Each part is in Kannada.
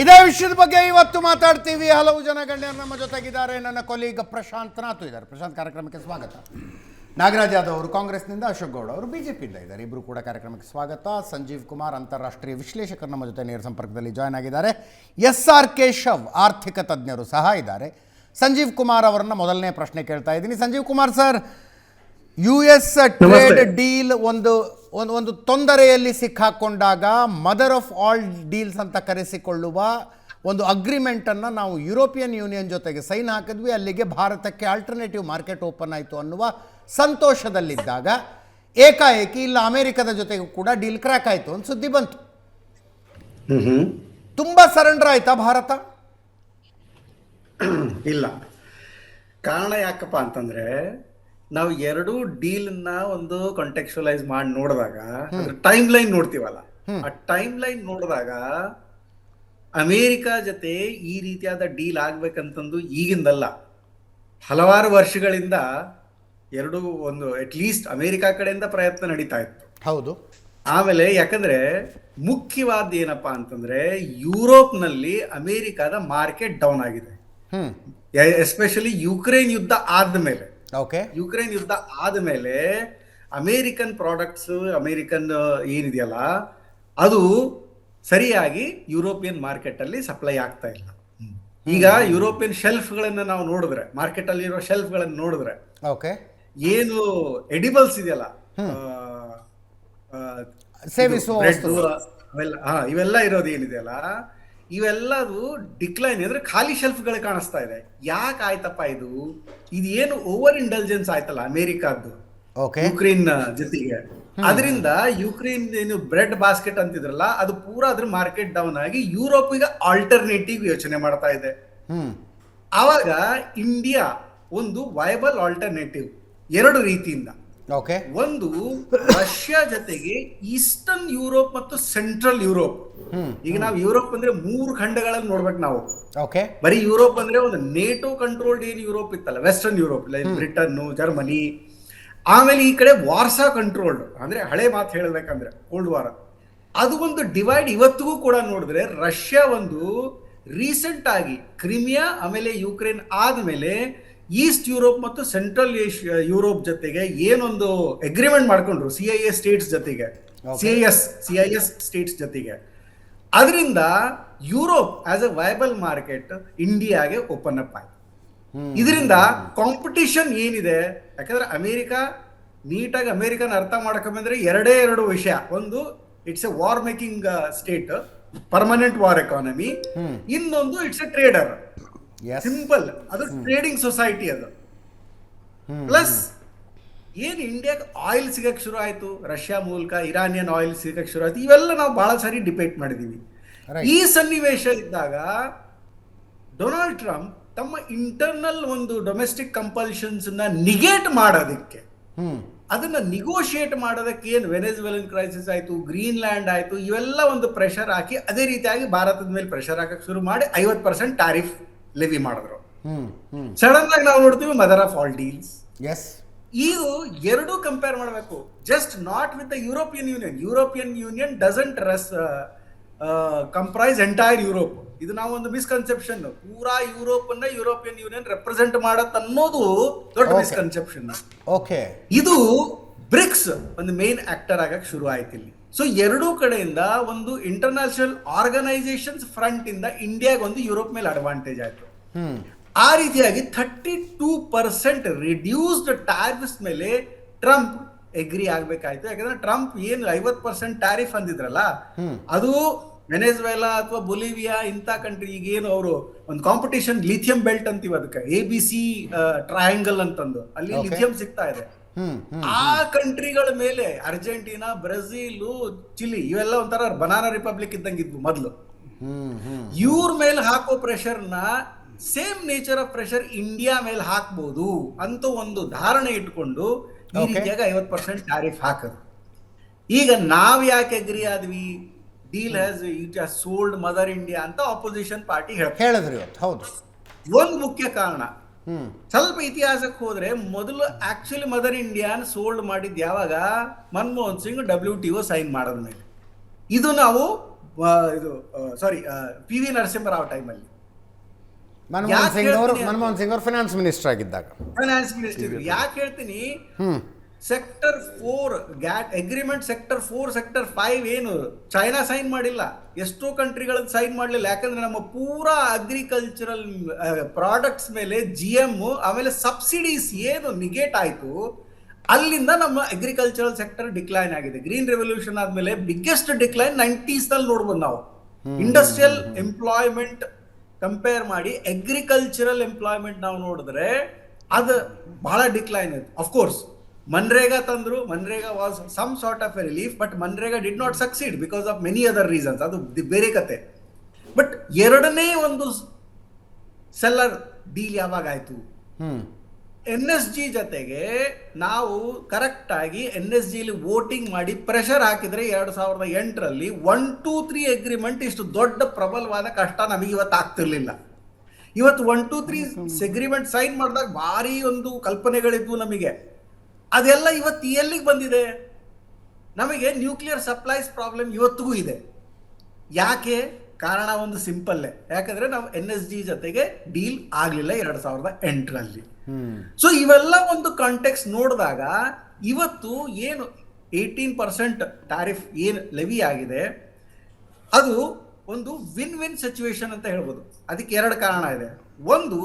ಇದೇ ವಿಷಯದ ಬಗ್ಗೆ ಇವತ್ತು ಮಾತಾಡ್ತೀವಿ. ಹಲವು ಜನ ಗಣ್ಯರು ನಮ್ಮ ಜೊತೆಗಿದ್ದಾರೆ. ನನ್ನ ಕೊಲೀಗ್ ಪ್ರಶಾಂತ್ ನಾಥು ಇದ್ದಾರೆ. ಪ್ರಶಾಂತ್, ಕಾರ್ಯಕ್ರಮಕ್ಕೆ ಸ್ವಾಗತ. ನಾಗರಾಜ್ ಯಾದವ್ ಅವರು ಕಾಂಗ್ರೆಸ್ನಿಂದ, ಅಶೋಕ್ ಗೌಡ ಅವರು ಬಿಜೆಪಿಯಿಂದ ಇದ್ದಾರೆ. ಇಬ್ಬರು ಕೂಡ ಕಾರ್ಯಕ್ರಮಕ್ಕೆ ಸ್ವಾಗತ. ಸಂಜೀವ್ ಕುಮಾರ್ ಅಂತಾರಾಷ್ಟ್ರೀಯ ವಿಶ್ಲೇಷಕರು ನಮ್ಮ ಜೊತೆ ನೇರ ಸಂಪರ್ಕದಲ್ಲಿ ಜಾಯ್ನ್ ಆಗಿದ್ದಾರೆ. SR ಕೇಶವ್ ಆರ್ಥಿಕ ತಜ್ಞರು ಸಹ ಇದ್ದಾರೆ. ಸಂಜೀವ್ ಕುಮಾರ್ ಅವರನ್ನ ಮೊದಲನೇ ಪ್ರಶ್ನೆ ಕೇಳ್ತಾ ಇದ್ದೀನಿ. Sanjeev Kumar sir, US trade deal ಒಂದು ತೊಂದರೆಯಲ್ಲಿ ಸಿಕ್ಕಾಕೊಂಡಾಗ ಮದರ್ ಆಫ್ ಆಲ್ ಡೀಲ್ಸ್ ಅಂತ ಕರೆಸಿಕೊಳ್ಳುವ ಒಂದು ಅಗ್ರಿಮೆಂಟನ್ನು ನಾವು ಯುರೋಪಿಯನ್ ಯೂನಿಯನ್ ಜೊತೆಗೆ ಸೈನ್ ಹಾಕಿದ್ವಿ. ಅಲ್ಲಿಗೆ ಭಾರತಕ್ಕೆ ಆಲ್ಟರ್ನೇಟಿವ್ ಮಾರ್ಕೆಟ್ ಓಪನ್ ಆಯಿತು ಅನ್ನುವ ಸಂತೋಷದಲ್ಲಿದ್ದಾಗ ಏಕಾಏಕಿ ಇಲ್ಲ ಅಮೆರಿಕದ ಜೊತೆಗೂ ಕೂಡ ಡೀಲ್ ಕ್ರ್ಯಾಕ್ ಆಯಿತು ಅಂತ ಸುದ್ದಿ ಬಂತು. ತುಂಬ ಸರೆಂಡರ್ ಆಯ್ತಾ ಭಾರತ? ಇಲ್ಲ. ಕಾರಣ ಯಾಕಪ್ಪ ಅಂತಂದ್ರೆ, ನಾವು ಎರಡೂ ಡೀಲ್ನ ಒಂದು ಕಾಂಟೆಕ್ಚುಲೈಸ್ ಮಾಡಿ ನೋಡಿದಾಗ ಟೈಮ್ ಲೈನ್ ನೋಡ್ತೀವಲ್ಲ, ಆ ಟೈಮ್ ಲೈನ್ ನೋಡಿದಾಗ ಅಮೇರಿಕಾ ಜೊತೆ ಈ ರೀತಿಯಾದ ಡೀಲ್ ಆಗ್ಬೇಕಂತಂದು ಈಗಿಂದಲ್ಲ, ಹಲವಾರು ವರ್ಷಗಳಿಂದ ಎರಡು ಒಂದು ಅಟ್ಲೀಸ್ಟ್ ಅಮೇರಿಕಾ ಕಡೆಯಿಂದ ಪ್ರಯತ್ನ ನಡೀತಾ ಇತ್ತು. ಹೌದು. ಆಮೇಲೆ ಯಾಕಂದ್ರೆ ಮುಖ್ಯವಾದ ಏನಪ್ಪಾ ಅಂತಂದ್ರೆ, ಯುರೋಪ್ನಲ್ಲಿ ಅಮೇರಿಕಾದ ಮಾರ್ಕೆಟ್ ಡೌನ್ ಆಗಿದೆ. ಎಸ್ಪೆಷಲಿ ಯುಕ್ರೇನ್ ಯುದ್ಧ ಆದ್ಮೇಲೆ. ಯುಕ್ರೇನ್ ಯುದ್ಧ ಆದ್ಮೇಲೆ ಅಮೇರಿಕನ್ ಪ್ರಾಡಕ್ಟ್ಸ್, ಅಮೇರಿಕನ್ ಏನಿದೆಯಲ್ಲ ಅದು ಸರಿಯಾಗಿ ಯುರೋಪಿಯನ್ ಮಾರ್ಕೆಟ್ ಅಲ್ಲಿ ಸಪ್ಲೈ ಆಗ್ತಾ ಇಲ್ಲ. ಈಗ ಯುರೋಪಿಯನ್ ಶೆಲ್ಫ್ ಗಳನ್ನ ನಾವು ನೋಡಿದ್ರೆ, ಮಾರ್ಕೆಟ್ ಅಲ್ಲಿ ಇರೋ ಶೆಲ್ಫ್ ಗಳನ್ನ ನೋಡಿದ್ರೆ, ಏನು ಎಡಿಬಲ್ಸ್ ಇದೆಯಲ್ಲ, ಇವೆಲ್ಲ ಇರೋದು ಏನಿದೆಯಲ್ಲ, ಇವೆಲ್ಲದು ಡಿಕ್ಲೈನ್ ಅಂದ್ರೆ ಖಾಲಿ ಶೆಲ್ಫ್ ಗಳು ಕಾಣಿಸ್ತಾ ಇದೆ. ಯಾಕೆ ಆಯ್ತಪ್ಪ ಇದು ಏನು ಓವರ್ ಇಂಟೆಲಿಜೆನ್ಸ್ ಆಯ್ತಲ್ಲ ಅಮೇರಿಕಾದ್ದು ಯುಕ್ರೇನ್ ಜೊತೆಗೆ. ಅದರಿಂದ ಯುಕ್ರೇನ್ ಏನು ಬ್ರೆಡ್ ಬಾಸ್ಕೆಟ್ ಅಂತಿದ್ರಲ್ಲ, ಅದು ಪೂರಾ ಅದ್ರ ಮಾರ್ಕೆಟ್ ಡೌನ್ ಆಗಿ ಯುರೋಪ್ ಈಗ ಆಲ್ಟರ್ನೇಟಿವ್ ಯೋಚನೆ ಮಾಡ್ತಾ ಇದೆ. ಆವಾಗ ಇಂಡಿಯಾ ಒಂದು ವಯಬಲ್ ಆಲ್ಟರ್ನೇಟಿವ್ ಎರಡು ರೀತಿಯಿಂದ. ಒಂದು, ರಷ್ಯಾ ಜೊತೆಗೆ ಈಸ್ಟರ್ನ್ ಯುರೋಪ್ ಮತ್ತು ಸೆಂಟ್ರಲ್ ಯುರೋಪ್. ಈಗ ನಾವು ಯುರೋಪ್ ಅಂದ್ರೆ 3 ಖಂಡಗಳಲ್ಲಿ ನೋಡ್ಬೇಕು ನಾವು. ಬರೀ ಯುರೋಪ್ ಅಂದ್ರೆ ಒಂದು ನೇಟೋ ಕಂಟ್ರೋಲ್ಡ್ ಏನು ಯುರೋಪ್ ಇತ್ತಲ್ಲ, western Europe, like Britain, Germany. ಆಮೇಲೆ ಈ ಕಡೆ ವಾರ್ಸಾ ಕಂಟ್ರೋಲ್ಡ್, ಅಂದ್ರೆ ಹಳೆ ಮಾತು ಹೇಳಬೇಕಂದ್ರೆ ಕೋಲ್ಡ್ ವಾರ್. ಅದು ಒಂದು ಡಿವೈಡ್ ಇವತ್ತಿಗೂ ಕೂಡ ನೋಡಿದ್ರೆ, ರಷ್ಯಾ ಒಂದು ರೀಸೆಂಟ್ ಆಗಿ ಕ್ರಿಮಿಯಾ ಆಮೇಲೆ ಯುಕ್ರೇನ್ ಆದ್ಮೇಲೆ ಈಸ್ಟ್ ಯುರೋಪ್ ಮತ್ತು ಸೆಂಟ್ರಲ್ ಯುರೋಪ್ ಜೊತೆಗೆ ಏನೊಂದು ಅಗ್ರಿಮೆಂಟ್ ಮಾಡ್ಕೊಂಡ್ರು CIS ಸ್ಟೇಟ್ಸ್ ಜೊತೆಗೆ, CIS ಸ್ಟೇಟ್ಸ್ ಜೊತೆಗೆ. ಅದರಿಂದ Europe as A viable market ಇಂಡಿಯಾಗೆ ಓಪನ್ ಅಪ್ ಆಯ್ತು. ಇದರಿಂದ ಕಾಂಪಿಟಿಷನ್ ಏನಿದೆ, ಯಾಕಂದ್ರೆ ಅಮೆರಿಕಾ ನೀಟಾಗಿ ಅಮೆರಿಕನ್ ಅರ್ಥ ಮಾಡ್ಕೊಂಡ್ರೆ ಎರಡು ವಿಷಯ. ಒಂದು, it's A war making state, permanent war economy. ಇನ್ನೊಂದು, ಇಟ್ಸ್ ಎ ಟ್ರೇಡರ್, ಸಿಂಪಲ್, ಅದು ಟ್ರೇಡಿಂಗ್ ಸೊಸೈಟಿ. ಅದು ಪ್ಲಸ್ ಏನ್ ಇಂಡಿಯಾಗೆ ಆಯಿಲ್ ಸಿಗಕ್ಕೆ ಶುರು ಆಯ್ತು, ರಷ್ಯಾ ಮೂಲಕ ಇರಾನಿಯನ್ ಆಯಿಲ್ ಸಿಗಕ್ಕೆ ಶುರು ಆಯ್ತು. ಇವೆಲ್ಲ ನಾವು ಬಹಳ ಸಾರಿ ಡಿಬೇಟ್ ಮಾಡಿದೀವಿ. ಈ ಸನ್ನಿವೇಶ ಇದ್ದಾಗ ಡೊನಾಲ್ಡ್ ಟ್ರಂಪ್ ತಮ್ಮ ಇಂಟರ್ನಲ್ ಒಂದು ಡೊಮೆಸ್ಟಿಕ್ ಕಂಪಲ್ಷನ್ಸ್ ನ ನಿಗೇಟ್ ಮಾಡೋದಕ್ಕೆ, ಅದನ್ನ ನಿಗೋಷಿಯೇಟ್ ಮಾಡೋದಕ್ಕೆ, ಏನು ವೆನೆಜುವೆಲನ್ ಕ್ರೈಸಿಸ್ ಆಯ್ತು, ಗ್ರೀನ್ಲ್ಯಾಂಡ್ ಆಯ್ತು, ಇವೆಲ್ಲ ಒಂದು ಪ್ರೆಷರ್ ಹಾಕಿ ಅದೇ ರೀತಿಯಾಗಿ ಭಾರತದ ಮೇಲೆ ಪ್ರೆಷರ್ ಹಾಕಕ್ಕೆ ಶುರು ಮಾಡಿ 50% ಟ್ಯಾರಿಫ್ ಲೆವಿ ಮಾಡಿದ್ರು. ಸಡನ್ ಆಗಿ ನಾವು ನೋಡ್ತೀವಿ ಮದರ್ ಆಫ್ ಆಲ್ ಡೀಲ್ಸ್. ಈಗ ಎರಡೂ ಕಂಪೇರ್ ಮಾಡಬೇಕು. Just not with the European union. European union doesn't comprise entire Europe. ಇದು ನಾವು ಒಂದು ಮಿಸ್ಕನ್ಸೆಪ್ಷನ್. ಪೂರಾ ಯುರೋಪ್ ಅನ್ನ ಯುರೋಪಿಯನ್ ಯೂನಿಯನ್ ರೆಪ್ರೆಸೆಂಟ್ ಮಾಡತ್ ಅನ್ನೋದು ದೊಡ್ಡ ಮಿಸ್ಕನ್ಸೆಪ್ಷನ್. ಇದು ಬ್ರಿಕ್ಸ್ ಒಂದು ಮೇನ್ ಆಕ್ಟರ್ ಆಗಕ್ಕೆ ಶುರು ಆಯ್ತು ಇಲ್ಲಿ. ಸೊ ಎರಡೂ ಕಡೆಯಿಂದ ಒಂದು ಇಂಟರ್ನ್ಯಾಷನಲ್ ಆರ್ಗನೈಸೇಷನ್ಸ್ ಫ್ರಂಟ್ ಇಂದ ಇಂಡಿಯಾಗ ಒಂದು ಯುರೋಪ್ ಮೇಲೆ ಅಡ್ವಾಂಟೇಜ್ ಆಯ್ತು. ಆ ರೀತಿಯಾಗಿ 32% ರಿಡ್ಯೂಸ್ಡ್ ಟ್ಯಾರಿಫ್ಸ್ ಮೇಲೆ ಟ್ರಂಪ್ ಎಗ್ರಿ ಆಗ್ಬೇಕಾಯ್ತು. ಯಾಕಂದ್ರೆ ಟ್ರಂಪ್ ಏನು 50% ಟ್ಯಾರಿಫ್ ಅಂದಿದ್ರಲ್ಲ, ಅದು ವೆನೆಜುವೆಲಾ ಅಥವಾ ಬೊಲಿವಿಯಾ ಇಂಥ ಕಂಟ್ರಿ, ಈಗ ಏನು ಅವರು ಒಂದು ಕಾಂಪಿಟೇಷನ್ ಲಿಥಿಯಂ ಬೆಲ್ಟ್ ಅಂತೀವಿ, ಅದಕ್ಕೆ ABC ಟ್ರಯಾಂಗಲ್ ಅಂತಂದು ಅಲ್ಲಿ ಲಿಥಿಯಂ ಸಿಗ್ತಾ ಇದೆ. ಆ ಕಂಟ್ರಿಗಳ ಮೇಲೆ ಅರ್ಜೆಂಟೀನಾ, ಬ್ರೆಜಿಲ್, ಚಿಲಿ ಇವೆಲ್ಲ ಒಂಥರ ಬನಾನಾ ರಿಪಬ್ಲಿಕ್ ಇದ್ದಂಗಿದ್ವು ಮೊದಲು. ಇವ್ರ ಮೇಲೆ ಹಾಕೋ ಪ್ರೆಷರ್ನ same nature of pressure India ಮೇಲೆ ಹಾಕ್ಬೋದು ಅಂತ ಒಂದು ಧಾರಣೆ ಇಟ್ಕೊಂಡು ಈ ರೀತಿಯಾಗಿ 50% ಟ್ಯಾರಿಫ್ ಹಾಕೋದು. ಈಗ ನಾವ್ ಯಾಕೆ ಅಗ್ರಿ ಆದ್ವಿ, deal it has sold mother India ಅಂತ ಆಪೋಸಿಷನ್ ಪಾರ್ಟಿ ಹೇಳಿದ್ರಿ. ಹೌದು, ಒಂದು ಮುಖ್ಯ ಕಾರಣ. ಸ್ವಲ್ಪ ಇತಿಹಾಸಕ್ಕೆ ಹೋದ್ರೆ, ಮೊದಲು ಆಕ್ಚುಲಿ ಮದರ್ ಇಂಡಿಯಾನ್ ಸೋಲ್ಡ್ ಮಾಡಿದ್ ಯಾವಾಗ, ಮನಮೋಹನ್ ಸಿಂಗ್ WTO ಸೈನ್ ಮಾಡಿದ್ಮೇಲೆ. ಇದು ನಾವು ಇದು ಸಾರಿ ಪಿ ವಿ ನರಸಿಂಹರಾವ್ ಟೈಮಲ್ಲಿ ಮನಮೋಹನ್ ಸಿಂಗ್ ಅವರು ಫೈನಾನ್ಸ್ ಮಿನಿಸ್ಟರ್ ಆಗಿದ್ದಾಗ. ಫೈನಾನ್ಸ್ ಮಿನಿಸ್ಟರ್ ಯಾಕೆ ಹೇಳ್ತೀನಿ, ಸೆಕ್ಟರ್ 4 ಅಗ್ರಿಮೆಂಟ್ ಸೆಕ್ಟರ್ 5 ಏನು ಚೈನಾ ಸೈನ್ ಮಾಡಿಲ್ಲ, ಎಷ್ಟೋ ಕಂಟ್ರಿಗಳನ್ನ ಸೈನ್ ಮಾಡಲಿಲ್ಲ. ಯಾಕಂದ್ರೆ ನಮ್ಮ ಪೂರಾ ಅಗ್ರಿಕಲ್ಚರಲ್ ಪ್ರಾಡಕ್ಟ್ಸ್ ಮೇಲೆ GM ಆಮೇಲೆ ಸಬ್ಸಿಡೀಸ್ ಏನು ನಿಗೇಟ್ ಆಯ್ತು, ಅಲ್ಲಿಂದ ನಮ್ಮ ಅಗ್ರಿಕಲ್ಚರಲ್ ಸೆಕ್ಟರ್ ಡಿಕ್ಲೈನ್ ಆಗಿದೆ. ಗ್ರೀನ್ ರೆವಲ್ಯೂಷನ್ ಆದ್ಮೇಲೆ ಬಿಗ್ಗೆಸ್ಟ್ ಡಿಕ್ಲೈನ್ 90s ನಲ್ಲಿ ನೋಡ್ಬೋದು ನಾವು. ಇಂಡಸ್ಟ್ರಿಯಲ್ ಎಂಪ್ಲಾಯ್ಮೆಂಟ್ ಕಂಪೇರ್ ಮಾಡಿ ಅಗ್ರಿಕಲ್ಚರಲ್ ಎಂಪ್ಲಾಯ್ಮೆಂಟ್ ನಾವು ನೋಡಿದ್ರೆ ಅದು ಬಹಳ ಡಿಕ್ಲೈನ್ ಆಯ್ತು. ಅಫ್ಕೋರ್ಸ್ ಮನ್ರೇಗಾ ತಂದ್ರು, MNREGA was some sort of a relief, but MNREGA did not succeed because of many other reasons, ಅದು ಬೇರೆ ಕತೆ. ಬಟ್ ಎರಡನೇ ಒಂದು ಸೆಲ್ಲರ್ ಡೀಲ್ ಯಾವಾಗ ಆಯ್ತು, NSG ಜೊತೆಗೆ ನಾವು ಕರೆಕ್ಟ್ ಆಗಿ NSG ವೋಟಿಂಗ್ ಮಾಡಿ ಪ್ರೆಷರ್ ಹಾಕಿದ್ರೆ 2008ರಲ್ಲಿ 1, 2, 3 ಅಗ್ರಿಮೆಂಟ್ ಇಷ್ಟು ದೊಡ್ಡ ಪ್ರಬಲವಾದ ಕಷ್ಟ ನಮಗೆ ಇವತ್ತು ಆಗ್ತಿರ್ಲಿಲ್ಲ. ಇವತ್ತು 1, 2, 3 ಅಗ್ರಿಮೆಂಟ್ ಸೈನ್ ಮಾಡಿದಾಗ ಭಾರಿ ಒಂದು ಕಲ್ಪನೆಗಳಿದ್ವು ನಮಗೆ. ಅದೆಲ್ಲ ಇವತ್ತು ಎಲ್ಲಿಗೆ ಬಂದಿದೆ? ನಮಗೆ ನ್ಯೂಕ್ಲಿಯರ್ ಸಪ್ಲೈಸ್ ಪ್ರಾಬ್ಲಮ್ ಇವತ್ತಿಗೂ ಇದೆ. ಯಾಕೆ? ಕಾರಣ ಒಂದು ಸಿಂಪಲ್ಲೇ, ಯಾಕಂದ್ರೆ ನಾವು NSG ಜೊತೆಗೆ ಡೀಲ್ ಆಗ್ಲಿಲ್ಲ 2008ರಲ್ಲಿ. ಸೊ ಇವೆಲ್ಲ ಒಂದು ಕಾಂಟೆಕ್ಸ್ಟ್ ನೋಡಿದಾಗ ಇವತ್ತು ಏನು 18% ಟ್ಯಾರಿಫ್ ಏನು ಲೆವಿ ಆಗಿದೆ, ಅದು ಒಂದು ವಿನ್ ವಿನ್ ಸಿಚುವೇಶನ್ ಅಂತ ಹೇಳ್ಬೋದು. ಅದಕ್ಕೆ 2 ಕಾರಣ ಇದೆ. ಒಂದು,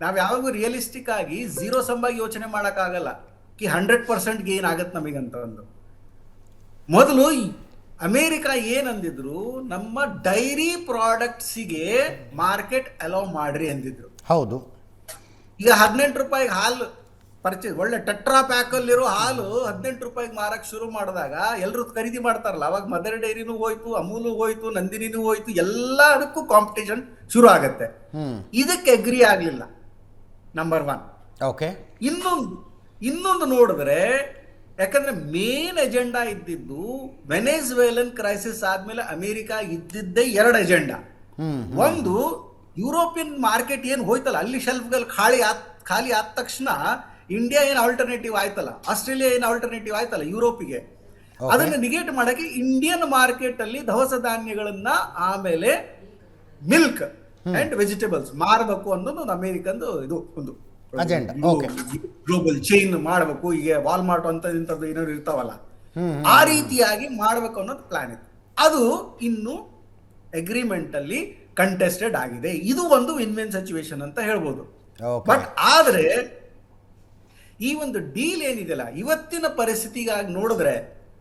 ನಾವು ಯಾವಾಗೂ ರಿಯಲಿಸ್ಟಿಕ್ ಆಗಿ ಝೀರೋ ಸಮ್ಮಾಗಿ ಯೋಚನೆ ಮಾಡೋಕ್ಕಾಗಲ್ಲ ಕಿ 100% ಗೇನ್ ಆಗತ್ತೆ ನಮಗಂತ. ಒಂದು ಮೊದಲು ಅಮೇರಿಕಾ ಏನಂದಿದ್ರು, ನಮ್ಮ ಡೈರಿ ಪ್ರಾಡಕ್ಟ್ಸಿಗೆ ಮಾರ್ಕೆಟ್ ಅಲೋ ಮಾಡ್ರಿ ಅಂದಿದ್ರು. ಹೌದು. ಈಗ 18 ರೂಪಾಯಿಗೆ ಹಾಲು ಪರ್ಚೇಸ್, ಒಳ್ಳೆ ಟೆಟ್ರಾ ಪ್ಯಾಕ್ ಅಲ್ಲಿರೋ ಹಾಲು 18 ರೂಪಾಯಿಗೆ ಮಾರಕ್ ಶುರು ಮಾಡಿದಾಗ ಎಲ್ಲರೂ ಖರೀದಿ ಮಾಡ್ತಾರಲ್ಲ, ಅವಾಗ ಮದರ್ ಡೈರಿನೂ ಹೋಯ್ತು, ಅಮೂಲು ಹೋಯ್ತು, ನಂದಿನಿನೂ ಹೋಯ್ತು, ಎಲ್ಲದಕ್ಕೂ ಕಾಂಪಿಟೇಷನ್ ಶುರು ಆಗತ್ತೆ. ಇದಕ್ಕೆ ಅಗ್ರಿ ಆಗ್ಲಿಲ್ಲ, ನಂಬರ್ 1. ಓಕೆ. ಇನ್ನೊಂದು ನೋಡಿದ್ರೆ, ಯಾಕಂದ್ರೆ ಮೇನ್ ಎಜೆಂಡಾ ಇದ್ದಿದ್ದು ವೆನೆಜುವೆಲನ್ ಕ್ರೈಸಿಸ್ ಆದ್ಮೇಲೆ ಅಮೆರಿಕಾ ಇದ್ದಿದ್ದೇ 2 ಎಜೆಂಡಾ. ಒಂದು, ಯುರೋಪಿಯನ್ ಮಾರ್ಕೆಟ್ ಏನು ಹೋಯ್ತಲ್ಲ, ಅಲ್ಲಿ ಶೆಲ್ಫ್ಗಳು ಖಾಲಿ ಆದ ತಕ್ಷಣ ಇಂಡಿಯಾ ಏನು ಆಲ್ಟರ್ನೇಟಿವ್ ಆಯ್ತಲ್ಲ, ಆಸ್ಟ್ರೇಲಿಯಾ ಏನು ಆಲ್ಟರ್ನೇಟಿವ್ ಆಯ್ತಲ್ಲ ಯುರೋಪಿಗೆ, ಅದನ್ನ ನಿಗೇಟ್ ಮಾಡಕ್ಕೆ ಇಂಡಿಯನ್ ಮಾರ್ಕೆಟ್ ಅಲ್ಲಿ ದವಸ ಧಾನ್ಯಗಳನ್ನ ಆಮೇಲೆ ಮಿಲ್ಕ್ ಅಂಡ್ ವೆಜಿಟೇಬಲ್ಸ್ ಮಾರಬೇಕು ಅನ್ನೋದು ಅಮೆರಿಕಂದು ಇದು ಒಂದು ಅಜೆಂಡಾ. ಗ್ಲೋಬಲ್ ಚೈನ್ ಮಾಡಬೇಕು. ಈಗ ವಾಲ್ಮಾರ್ಟ್ ಅಂತ ಇಂಥದ್ದು ಏನಾದ್ರು ಇರ್ತಾವಲ್ಲ, ಆ ರೀತಿಯಾಗಿ ಮಾಡಬೇಕು ಅನ್ನೋದು ಪ್ಲಾನ್ ಇತ್ತು. ಅದು ಇನ್ನು ಅಗ್ರಿಮೆಂಟ್ ಅಲ್ಲಿ ಕಂಟೆಸ್ಟೆಡ್ ಆಗಿದೆ. ಇದು ಒಂದು ವಿನ್ ವಿನ್ ಸಿಚುವೇಶನ್ ಅಂತ ಹೇಳ್ಬೋದು. ಬಟ್ ಆದ್ರೆ ಈ ಒಂದು ಡೀಲ್ ಏನಿದೆಯಲ್ಲ ಇವತ್ತಿನ ಪರಿಸ್ಥಿತಿಗಾಗಿ ನೋಡಿದ್ರೆ,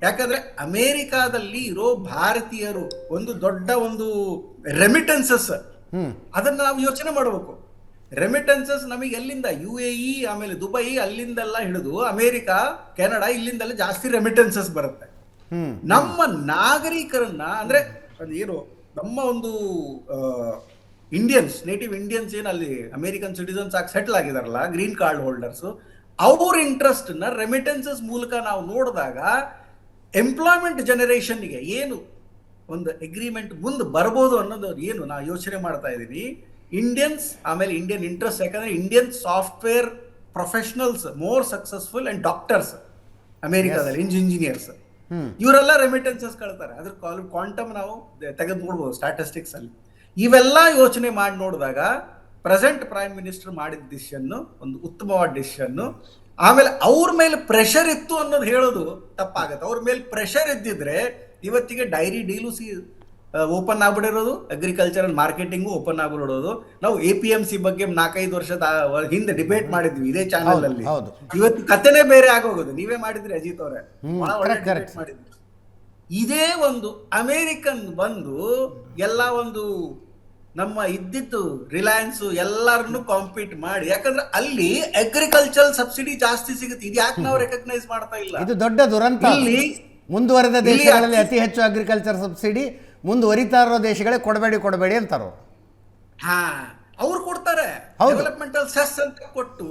ಯಾಕಂದ್ರೆ ಅಮೆರಿಕಾದಲ್ಲಿ ಇರೋ ಭಾರತೀಯರು ಒಂದು ದೊಡ್ಡ ಒಂದು ರೆಮಿಟೆನ್ಸಸ್, ಅದನ್ನ ನಾವು ಯೋಚನೆ ಮಾಡಬೇಕು. ರೆಮಿಟೆನ್ಸಸ್ ನಮಗೆ ಎಲ್ಲಿಂದ, UAE ಆಮೇಲೆ ದುಬೈ ಅಲ್ಲಿಂದೆಲ್ಲ ಹಿಡಿದು ಅಮೆರಿಕಾ, ಕೆನಡಾ, ಇಲ್ಲಿಂದೆಲ್ಲ ಜಾಸ್ತಿ ರೆಮಿಟೆನ್ಸಸ್ ಬರುತ್ತೆ. ನಮ್ಮ ನಾಗರಿಕರನ್ನ ಅಂದ್ರೆ ಏನು, ನಮ್ಮ ಒಂದು ಇಂಡಿಯನ್ಸ್, ನೇಟಿವ್ ಇಂಡಿಯನ್ಸ್ ಏನು ಅಲ್ಲಿ ಅಮೆರಿಕನ್ ಸಿಟಿಸನ್ಸ್ ಆಗಿ ಸೆಟ್ಲ್ ಆಗಿದಾರಲ್ಲ, ಗ್ರೀನ್ ಕಾರ್ಡ್ ಹೋಲ್ಡರ್ಸ್, ಅವ್ರ ಇಂಟ್ರೆಸ್ಟ್ ನ ರೆಮಿಟೆನ್ಸಸ್ ಮೂಲಕ ನಾವು ನೋಡಿದಾಗ ಎಂಪ್ಲಾಯ್ಮೆಂಟ್ ಜನರೇಷನ್ಗೆ ಏನು ಒಂದು ಅಗ್ರಿಮೆಂಟ್ ಮುಂದೆ ಬರ್ಬೋದು ಅನ್ನೋದು ಏನು ನಾ ಯೋಚನೆ ಮಾಡ್ತಾ ಇದ್ದೀನಿ. ಇಂಡಿಯನ್ಸ್ ಆಮೇಲೆ ಇಂಡಿಯನ್ ಇಂಟ್ರೆಸ್ಟ್, ಯಾಕಂದ್ರೆ Indian software professionals more successful and doctors ಅಮೆರಿಕಾದಲ್ಲಿ, ಇಂಜಿನಿಯರ್ಸ್, ಇವರೆಲ್ಲ ರೆಮಿಟೆನ್ಸಸ್ ಕಳ್ತಾರೆ. ಅದ್ರ ಕ್ವಾಂಟಮ್ ನಾವು ತೆಗೆದು ನೋಡ್ಬೋದು ಸ್ಟಾಟಿಸ್ಟಿಕ್ಸ್ ಅಲ್ಲಿ. ಇವೆಲ್ಲ ಯೋಚನೆ ಮಾಡಿ ನೋಡಿದಾಗ ಪ್ರೆಸೆಂಟ್ ಪ್ರೈಮ್ ಮಿನಿಸ್ಟರ್ ಮಾಡಿದ ಡಿಸಿಷನ್ ಒಂದು ಉತ್ತಮವಾದ ಡಿಸಿಷನ್. ಆಮೇಲೆ ಅವ್ರ ಮೇಲೆ ಪ್ರೆಷರ್ ಇತ್ತು ಅನ್ನೋದು ಹೇಳೋದು ತಪ್ಪಾಗತ್ತೆ. ಅವ್ರ ಮೇಲೆ ಪ್ರೆಷರ್ ಇದ್ದಿದ್ರೆ ಇವತ್ತಿಗೆ ಡೈರಿ ಡೀಲು ಓಪನ್ ಆಗ್ಬಿಡಿರೋದು, ಅಗ್ರಿಕಲ್ಚರಲ್ ಮಾರ್ಕೆಟಿಂಗು ಓಪನ್ ಆಗ್ಬಿಡೋದು. ನಾವು APMC ಬಗ್ಗೆ 4-5 ವರ್ಷದ ಹಿಂದೆ ಡಿಬೇಟ್ ಮಾಡಿದ್ವಿ ಇದೇ ಚಾನಲ್ ಅಲ್ಲಿ. ಇವತ್ತು ಕಥೆನೇ ಬೇರೆ ಆಗೋಗೋದು. ನೀವೇ ಮಾಡಿದ್ರಿ ಅಜಿತ್ ಅವರೇ, ಬಹಳ ಒಳ್ಳೆ ಡಿಬೇಟ್ ಮಾಡಿದ್ರಿ. ಇದೇ ಒಂದು ಅಮೇರಿಕನ್ ಬಂದು ಎಲ್ಲ ಒಂದು ನಮ್ಮ ಇದ್ದಿದ್ದು ರಿಲಯನ್ಸ್ ಎಲ್ಲರನ್ನು ಕಾಂಪೀಟ್ ಮಾಡಿ, ಯಾಕಂದ್ರೆ ಅಲ್ಲಿ ಅಗ್ರಿಕಲ್ಚರಲ್ ಸಬ್ಸಿಡಿ ಜಾಸ್ತಿ ಸಿಗುತ್ತೆ. ಇದು ಯಾಕೆ ನಾವು ರೆಕಗ್ನೈಸ್ ಮಾಡ್ತಾ ಇಲ್ಲ? ಇದು ದೊಡ್ಡ ದುರಂತ. ಇಲ್ಲಿ ಮುಂದುವರೆದ ದೇಶಗಳಲ್ಲಿ ಅತಿ ಹೆಚ್ಚು ಅಗ್ರಿಕಲ್ಚರ್ ಸಬ್ಸಿಡಿ, ಮುಂದುವರಿತಾ ಇರೋ ದೇಶಗಳೇ ಕೊಡಬೇಡಿ ಅಂತಾರೋ. ಅವ್ರು ಕೊಡ್ತಾರೆ, ಡೆವಲಪ್ಮೆಂಟಲ್ ಸೆಸ್ ಅಂತ ಕೊಟ್ಟು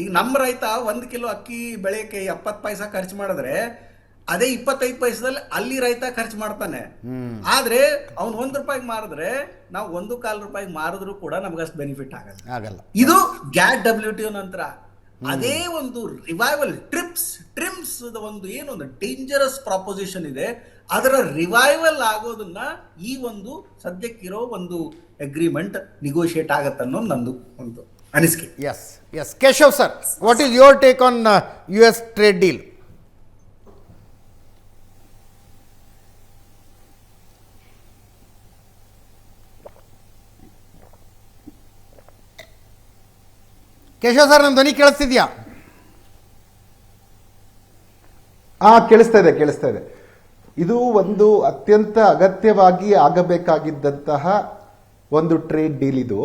ಈಗ ನಮ್ಮ ರೈತ 1 ಕಿಲೋ ಅಕ್ಕಿ ಬೆಳೆಯಕ್ಕೆ 70 ಪೈಸಾ ಖರ್ಚು ಮಾಡಿದ್ರೆ ಅದೇ 25 ಪೈಸದಲ್ಲಿ ಅಲ್ಲಿ ರೈತ ಖರ್ಚು ಮಾಡ್ತಾನೆ. ಆದ್ರೆ ಅವ್ನು 1 ರೂಪಾಯಿಗೆ ಮಾರಿದ್ರೆ ನಾವು 1.25 ರೂಪಾಯಿಗೆ ಮಾರಿದ್ರು ಕೂಡ ನಮ್ಗೆ ಅಷ್ಟು ಬೆನಿಫಿಟ್ ಆಗಲ್ಲ. ಇದು ಗ್ಯಾಟ್ WTO ನಂತರ ಅದೇ ಒಂದು ರಿವೈವಲ್ ಟ್ರಿಮ್ಸ್ ಒಂದು ಏನೊಂದು ಡೇಂಜರಸ್ ಪ್ರಾಪೋಸಿಷನ್ ಇದೆ, ಅದರ ರಿವೈವಲ್ ಆಗೋದನ್ನ ಈ ಒಂದು ಸದ್ಯಕ್ಕಿರೋ ಒಂದು ಅಗ್ರಿಮೆಂಟ್ ನಿಗೋಷಿಯೇಟ್ ಆಗತ್ತೆ ಅನ್ನೋದು ನಂದು ಒಂದು ಅನಿಸಿಕೆ. Yes Keshav sir, what is your take on US trade deal? Keshav sir, ನನ್ನ ಧ್ವನಿ ಕೇಳಿಸ್ತಿದ್ಯಾ? ಕೇಳಿಸ್ತಾ ಇದೆ. ಇದು ಒಂದು ಅತ್ಯಂತ ಅಗತ್ಯವಾಗಿ ಆಗಬೇಕಾಗಿದ್ದಂತಹ ಒಂದು ಟ್ರೇಡ್ ಡೀಲ್ ಇದು.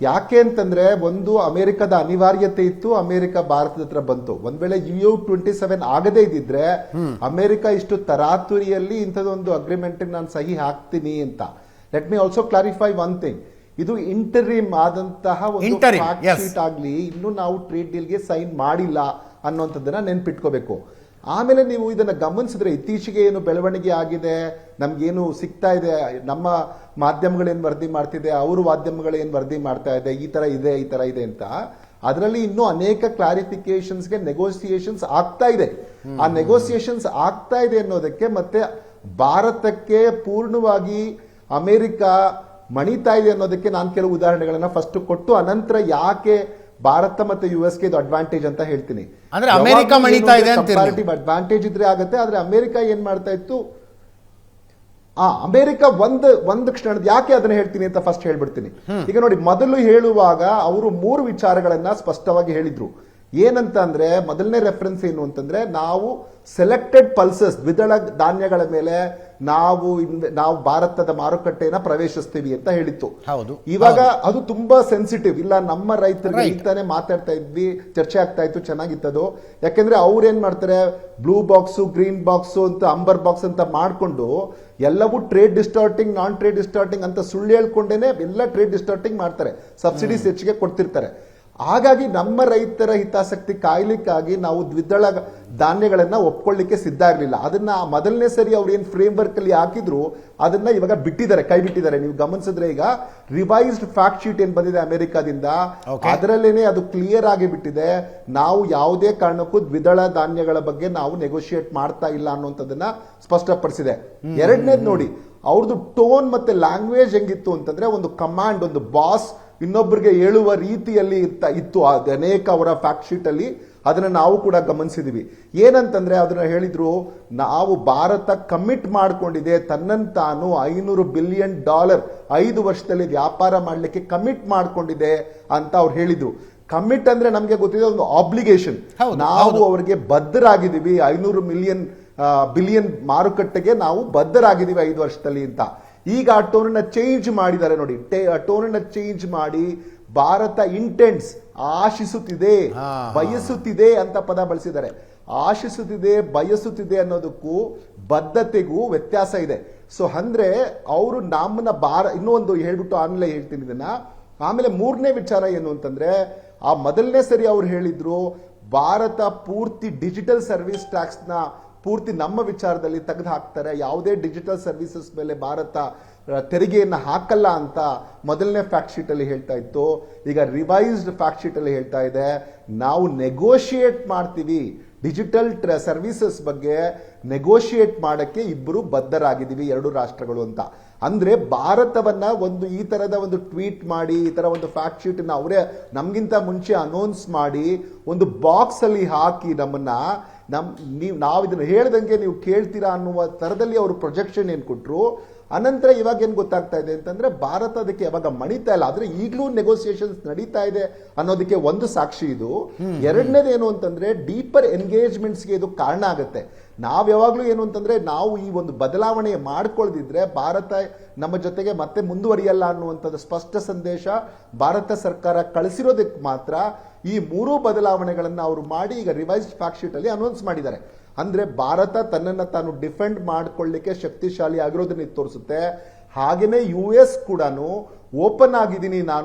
ಯಾಕೆ ಅಂತಂದ್ರೆ ಒಂದು ಅಮೆರಿಕದ ಅನಿವಾರ್ಯತೆ ಇತ್ತು, ಅಮೆರಿಕ ಭಾರತದ ಹತ್ರ ಬಂತು. ಒಂದ್ ವೇಳೆ EU-27 ಆಗದೇ ಇದ್ದಿದ್ರೆ ಅಮೆರಿಕ ಇಷ್ಟು ತರಾತುರಿಯಲ್ಲಿ ಇಂಥದೊಂದು ಅಗ್ರಿಮೆಂಟ್ ನಾನು ಸಹಿ ಹಾಕ್ತೀನಿ ಅಂತ. Let me also clarify one thing, ಇದು ಇಂಟರಿಮ್ ಆದಂತಹ ಒಂದು ಫ್ಯಾಕ್ಟ್ ಶೀಟ್ ಆಗ್ಲಿ, ಇನ್ನು ನಾವು ಟ್ರೇಡ್ ಡೀಲ್ಗೆ ಸೈನ್ ಮಾಡಿಲ್ಲ ಅನ್ನೋಂಥದ್ದನ್ನ ನೆನ್ಪಿಟ್ಕೋಬೇಕು. ಆಮೇಲೆ ನೀವು ಇದನ್ನ ಗಮನಿಸಿದ್ರೆ ಇತ್ತೀಚೆಗೆ ಏನು ಬೆಳವಣಿಗೆ ಆಗಿದೆ, ನಮ್ಗೇನು ಸಿಗ್ತಾ ಇದೆ, ನಮ್ಮ ಮಾಧ್ಯಮಗಳೇನು ವರದಿ ಮಾಡ್ತಿದೆ, ಅವರು ಮಾಧ್ಯಮಗಳೇನು ವರದಿ ಮಾಡ್ತಾ ಇದೆ, ಈ ತರ ಇದೆ ಅಂತ, ಅದರಲ್ಲಿ ಇನ್ನೂ ಅನೇಕ ಕ್ಲಾರಿಫಿಕೇಶನ್ಸ್ಗೆ ನೆಗೋಸಿಯೇಷನ್ಸ್ ಆಗ್ತಾ ಇದೆ. ಆ ನೆಗೋಸಿಯೇಷನ್ಸ್ ಆಗ್ತಾ ಇದೆ ಅನ್ನೋದಕ್ಕೆ ಮತ್ತೆ ಭಾರತಕ್ಕೆ ಪೂರ್ಣವಾಗಿ ಅಮೆರಿಕ ಮಣಿತಾ ಇದೆ ಅನ್ನೋದಕ್ಕೆ ನಾನು ಕೆಲವು ಉದಾಹರಣೆಗಳನ್ನ ಫಸ್ಟ್ ಕೊಟ್ಟು ಅನಂತರ ಯಾಕೆ ಭಾರತ ಮತ್ತೆ ಯುಎಸ್ಗೆ ಇದು ಅಡ್ವಾಂಟೇಜ್ ಅಂತ ಹೇಳ್ತೀನಿ. ಅಂದ್ರೆ ಅಮೆರಿಕ ಮಣಿತಾ ಇದೆ ಅಂತ ಕಂಪ್ಯಾರಿಟಿವ್ ಅಡ್ವಾಂಟೇಜ್ ಇದ್ರೆ ಆಗುತ್ತೆ. ಆದ್ರೆ ಅಮೆರಿಕ ಏನ್ ಮಾಡ್ತಾ ಇತ್ತು, ಅಮೆರಿಕ ಒಂದು ಕ್ಷಣದ ಯಾಕೆ ಅದನ್ನ ಹೇಳ್ತೀನಿ ಅಂತ ಫಸ್ಟ್ ಹೇಳ್ಬಿಡ್ತೀನಿ. ಈಗ ನೋಡಿ, ಮೊದಲು ಹೇಳುವಾಗ ಅವರು 3 ವಿಚಾರಗಳನ್ನ ಸ್ಪಷ್ಟವಾಗಿ ಹೇಳಿದ್ರು. ಏನಂತ ಅಂದ್ರೆ, ಮೊದಲನೇ ರೆಫರೆನ್ಸ್ ಏನು ಅಂತಂದ್ರೆ, ನಾವು ಸೆಲೆಕ್ಟೆಡ್ ಪಲ್ಸಸ್ ದ್ವಿದಳ ಧಾನ್ಯಗಳ ಮೇಲೆ ನಾವು ಭಾರತದ ಮಾರುಕಟ್ಟೆಯನ್ನ ಪ್ರವೇಶಿಸ್ತೀವಿ ಅಂತ ಹೇಳಿತ್ತು. ಇವಾಗ ಅದು ತುಂಬಾ ಸೆನ್ಸಿಟಿವ್. ಇಲ್ಲ, ನಮ್ಮ ರೈತರಿಗೆ ಈತಾನೆ ಮಾತಾಡ್ತಾ ಇದ್ವಿ, ಚರ್ಚೆ ಆಗ್ತಾ ಇತ್ತು, ಚೆನ್ನಾಗಿತ್ತದು. ಯಾಕೆಂದ್ರೆ ಅವ್ರು ಏನ್ ಮಾಡ್ತಾರೆ, ಬ್ಲೂ ಬಾಕ್ಸ್, ಗ್ರೀನ್ ಬಾಕ್ಸ್ ಅಂತ, ಅಂಬರ್ ಬಾಕ್ಸ್ ಅಂತ ಮಾಡ್ಕೊಂಡು ಎಲ್ಲವೂ ಟ್ರೇಡ್ ಡಿಸ್ಟಾರ್ಟಿಂಗ್, ನಾನ್ ಟ್ರೇಡ್ ಡಿಸ್ಟಾರ್ಟಿಂಗ್ ಅಂತ ಸುಳ್ಳು ಹೇಳ್ಕೊಂಡೇನೆ ಎಲ್ಲ ಟ್ರೇಡ್ ಡಿಸ್ಟಾರ್ಟಿಂಗ್ ಮಾಡ್ತಾರೆ, ಸಬ್ಸಿಡೀಸ್ ಹೆಚ್ಚಿಗೆ ಕೊಡ್ತಿರ್ತಾರೆ. ಹಾಗಾಗಿ ನಮ್ಮ ರೈತರ ಹಿತಾಸಕ್ತಿ ಕಾಯ್ಲಿಕ್ಕಾಗಿ ನಾವು ದ್ವಿದಳ ಧಾನ್ಯಗಳನ್ನ ಒಪ್ಕೊಳ್ಳಿಕ್ಕೆ ಸಿದ್ಧ ಇರಲಿಲ್ಲ. ಅದನ್ನ ಮೊದಲನೇ ಸರಿ ಅವ್ರು ಏನ್ ಫ್ರೇಮ್ ವರ್ಕ್ ಅಲ್ಲಿ ಹಾಕಿದ್ರು ಅದನ್ನ ಇವಾಗ ಕೈ ಬಿಟ್ಟಿದ್ದಾರೆ. ನೀವು ಗಮನಿಸಿದ್ರೆ ಈಗ ರಿವೈಸ್ಡ್ ಫ್ಯಾಕ್ಟ್ ಶೀಟ್ ಏನ್ ಬಂದಿದೆ ಅಮೆರಿಕಾದಿಂದ, ಅದರಲ್ಲೇನೆ ಅದು ಕ್ಲಿಯರ್ ಆಗಿ ಬಿಟ್ಟಿದೆ, ನಾವು ಯಾವುದೇ ಕಾರಣಕ್ಕೂ ದ್ವಿದಳ ಧಾನ್ಯಗಳ ಬಗ್ಗೆ ನಾವು ನೆಗೋಷಿಯೇಟ್ ಮಾಡ್ತಾ ಇಲ್ಲ ಅನ್ನುವಂಥದ್ದನ್ನ ಸ್ಪಷ್ಟಪಡಿಸಿದೆ. ಎರಡನೇದು ನೋಡಿ, ಅವ್ರದ್ದು ಟೋನ್ ಮತ್ತೆ ಲ್ಯಾಂಗ್ವೇಜ್ ಹೆಂಗಿತ್ತು ಅಂತಂದ್ರೆ, ಒಂದು ಕಮಾಂಡ್, ಒಂದು ಬಾಸ್ ಇನ್ನೊಬ್ಬರಿಗೆ ಹೇಳುವ ರೀತಿಯಲ್ಲಿ ಇತ್ತು ಅನೇಕ ಅವರ ಫ್ಯಾಕ್ಟ್ ಶೀಟ್ ಅಲ್ಲಿ. ಅದನ್ನ ನಾವು ಕೂಡ ಗಮನಿಸಿದೀವಿ. ಏನಂತಂದ್ರೆ ಅದನ್ನ ಹೇಳಿದ್ರು, ನಾವು ಭಾರತ ಕಮಿಟ್ ಮಾಡ್ಕೊಂಡಿದೆ ತನ್ನನ್ನು ತಾನು $500 ಬಿಲಿಯನ್ 5 ವರ್ಷದಲ್ಲಿ ವ್ಯಾಪಾರ ಮಾಡಲಿಕ್ಕೆ ಕಮಿಟ್ ಮಾಡ್ಕೊಂಡಿದೆ ಅಂತ ಅವ್ರು ಹೇಳಿದ್ರು. ಕಮಿಟ್ ಅಂದ್ರೆ ನಮ್ಗೆ ಗೊತ್ತಿದೆ ಒಂದು ಆಬ್ಲಿಗೇಷನ್, ನಾವು ಅವರಿಗೆ ಬದ್ಧರಾಗಿದ್ದೀವಿ, 500 ಬಿಲಿಯನ್ ಮಾರುಕಟ್ಟೆಗೆ ನಾವು ಬದ್ಧರಾಗಿದ್ದೀವಿ 5 ವರ್ಷದಲ್ಲಿ ಅಂತ. ಈಗ ಆ ಟೋನ್ ಚೇಂಜ್ ಮಾಡಿದ್ದಾರೆ ನೋಡಿ, ಟೋನ್ ಚೇಂಜ್ ಮಾಡಿ ಭಾರತ ಇಂಟೆಂಟ್ಸ್, ಆಶಿಸುತ್ತಿದೆ, ಬಯಸುತ್ತಿದೆ ಅಂತ ಪದ ಬಳಸಿದ್ದಾರೆ. ಆಶಿಸುತ್ತಿದೆ, ಬಯಸುತ್ತಿದೆ ಅನ್ನೋದಕ್ಕೂ ಬದ್ಧತೆಗೂ ವ್ಯತ್ಯಾಸ ಇದೆ. ಸೊ ಅಂದ್ರೆ ಅವರು ನಮ್ಮನ್ನ ಇನ್ನೂ ಒಂದು ಹೇಳ್ಬಿಟ್ಟು ಆಮೇಲೆ ಹೇಳ್ತೀನಿ ಇದನ್ನ. ಆಮೇಲೆ 3ನೇ ವಿಚಾರ ಏನು ಅಂತಂದ್ರೆ, ಆ ಮೊದಲನೇ ಸರಿ ಅವ್ರು ಹೇಳಿದ್ರು ಭಾರತ ಪೂರ್ತಿ ಡಿಜಿಟಲ್ ಸರ್ವಿಸ್ ಟ್ಯಾಕ್ಸ್ ನ ಪೂರ್ತಿ ನಮ್ಮ ವಿಚಾರದಲ್ಲಿ ತೆಗೆದು ಹಾಕ್ತಾರೆ, ಯಾವುದೇ ಡಿಜಿಟಲ್ ಸರ್ವಿಸಸ್ ಮೇಲೆ ಭಾರತ ತೆರಿಗೆಯನ್ನು ಹಾಕಲ್ಲ ಅಂತ ಮೊದಲನೇ ಫ್ಯಾಕ್ಟ್ ಶೀಟ್ ಅಲ್ಲಿ ಹೇಳ್ತಾ ಇತ್ತು. ಈಗ ರಿವೈಸ್ಡ್ ಫ್ಯಾಕ್ಟ್ ಶೀಟ್ ಅಲ್ಲಿ ಹೇಳ್ತಾ ಇದೆ, ನಾವು ನೆಗೋಷಿಯೇಟ್ ಮಾಡ್ತೀವಿ, ಡಿಜಿಟಲ್ ಸರ್ವಿಸಸ್ ಬಗ್ಗೆ ನೆಗೋಷಿಯೇಟ್ ಮಾಡಕ್ಕೆ ಇಬ್ಬರು ಬದ್ಧರಾಗಿದ್ದೀವಿ 2 ರಾಷ್ಟ್ರಗಳು ಅಂತ. ಅಂದ್ರೆ ಭಾರತವನ್ನ ಈ ತರದ ಒಂದು ಟ್ವೀಟ್ ಮಾಡಿ, ಈ ತರ ಒಂದು ಫ್ಯಾಕ್ಟ್ ಶೀಟ್ ಅವರೇ ನಮ್ಗಿಂತ ಮುಂಚೆ ಅನೌನ್ಸ್ ಮಾಡಿ ಒಂದು ಬಾಕ್ಸ್ ಅಲ್ಲಿ ಹಾಕಿ ನಮ್ಮನ್ನ ನಾವು ಇದನ್ನ ಹೇಳ್ದಂಗೆ ನೀವು ಕೇಳ್ತೀರಾ ಅನ್ನುವ ತರದಲ್ಲಿ ಅವರು ಪ್ರೊಜೆಕ್ಷನ್ ಏನ್ ಕೊಟ್ರು. ಅನಂತರ ಇವಾಗ ಏನ್ ಗೊತ್ತಾಗ್ತಾ ಇದೆ ಅಂತಂದ್ರೆ, ಭಾರತ ಅದಕ್ಕೆ ಯಾವಾಗ ಮಣಿತಾ ಇಲ್ಲ, ಆದ್ರೆ ಈಗಲೂ ನೆಗೋಸಿಯೇಷನ್ಸ್ ನಡೀತಾ ಇದೆ ಅನ್ನೋದಕ್ಕೆ ಒಂದು ಸಾಕ್ಷಿ ಇದು. ಎರಡನೇದೇನು ಅಂತಂದ್ರೆ, ಡೀಪರ್ ಎಂಗೇಜ್ಮೆಂಟ್ಸ್ಗೆ ಇದು ಕಾರಣ ಆಗುತ್ತೆ. ನಾವ್ ಯಾವಾಗ್ಲೂ ಏನು ಅಂತಂದ್ರೆ, ನಾವು ಈ ಒಂದು ಬದಲಾವಣೆ ಮಾಡ್ಕೊಳ್ದಿದ್ರೆ ಭಾರತ ನಮ್ಮ ಜೊತೆಗೆ ಮತ್ತೆ ಮುಂದುವರಿಯಲ್ಲ ಅನ್ನುವಂಥದ್ದು ಸ್ಪಷ್ಟ ಸಂದೇಶ ಭಾರತ ಸರ್ಕಾರ ಕಳಿಸಿರೋದಕ್ಕೆ ಮಾತ್ರ ಈ 3 ಬದಲಾವಣೆಗಳನ್ನ ಅವರು ಮಾಡಿ ಈಗ ರಿವೈಸ್ಡ್ ಫ್ಯಾಕ್ಟ್ ಶೀಟ್ ಅಲ್ಲಿ ಅನೌನ್ಸ್ ಮಾಡಿದ್ದಾರೆ. ಅಂದ್ರೆ ಭಾರತ ತನ್ನನ್ನು ತಾನು ಡಿಫೆಂಡ್ ಮಾಡ್ಕೊಳ್ಳಿಕ್ಕೆ ಶಕ್ತಿಶಾಲಿ ಆಗಿರೋದನ್ನ ತೋರಿಸುತ್ತೆ. ಹಾಗೇನೆ US ಕೂಡ ಓಪನ್ ಆಗಿದ್ದೀನಿ,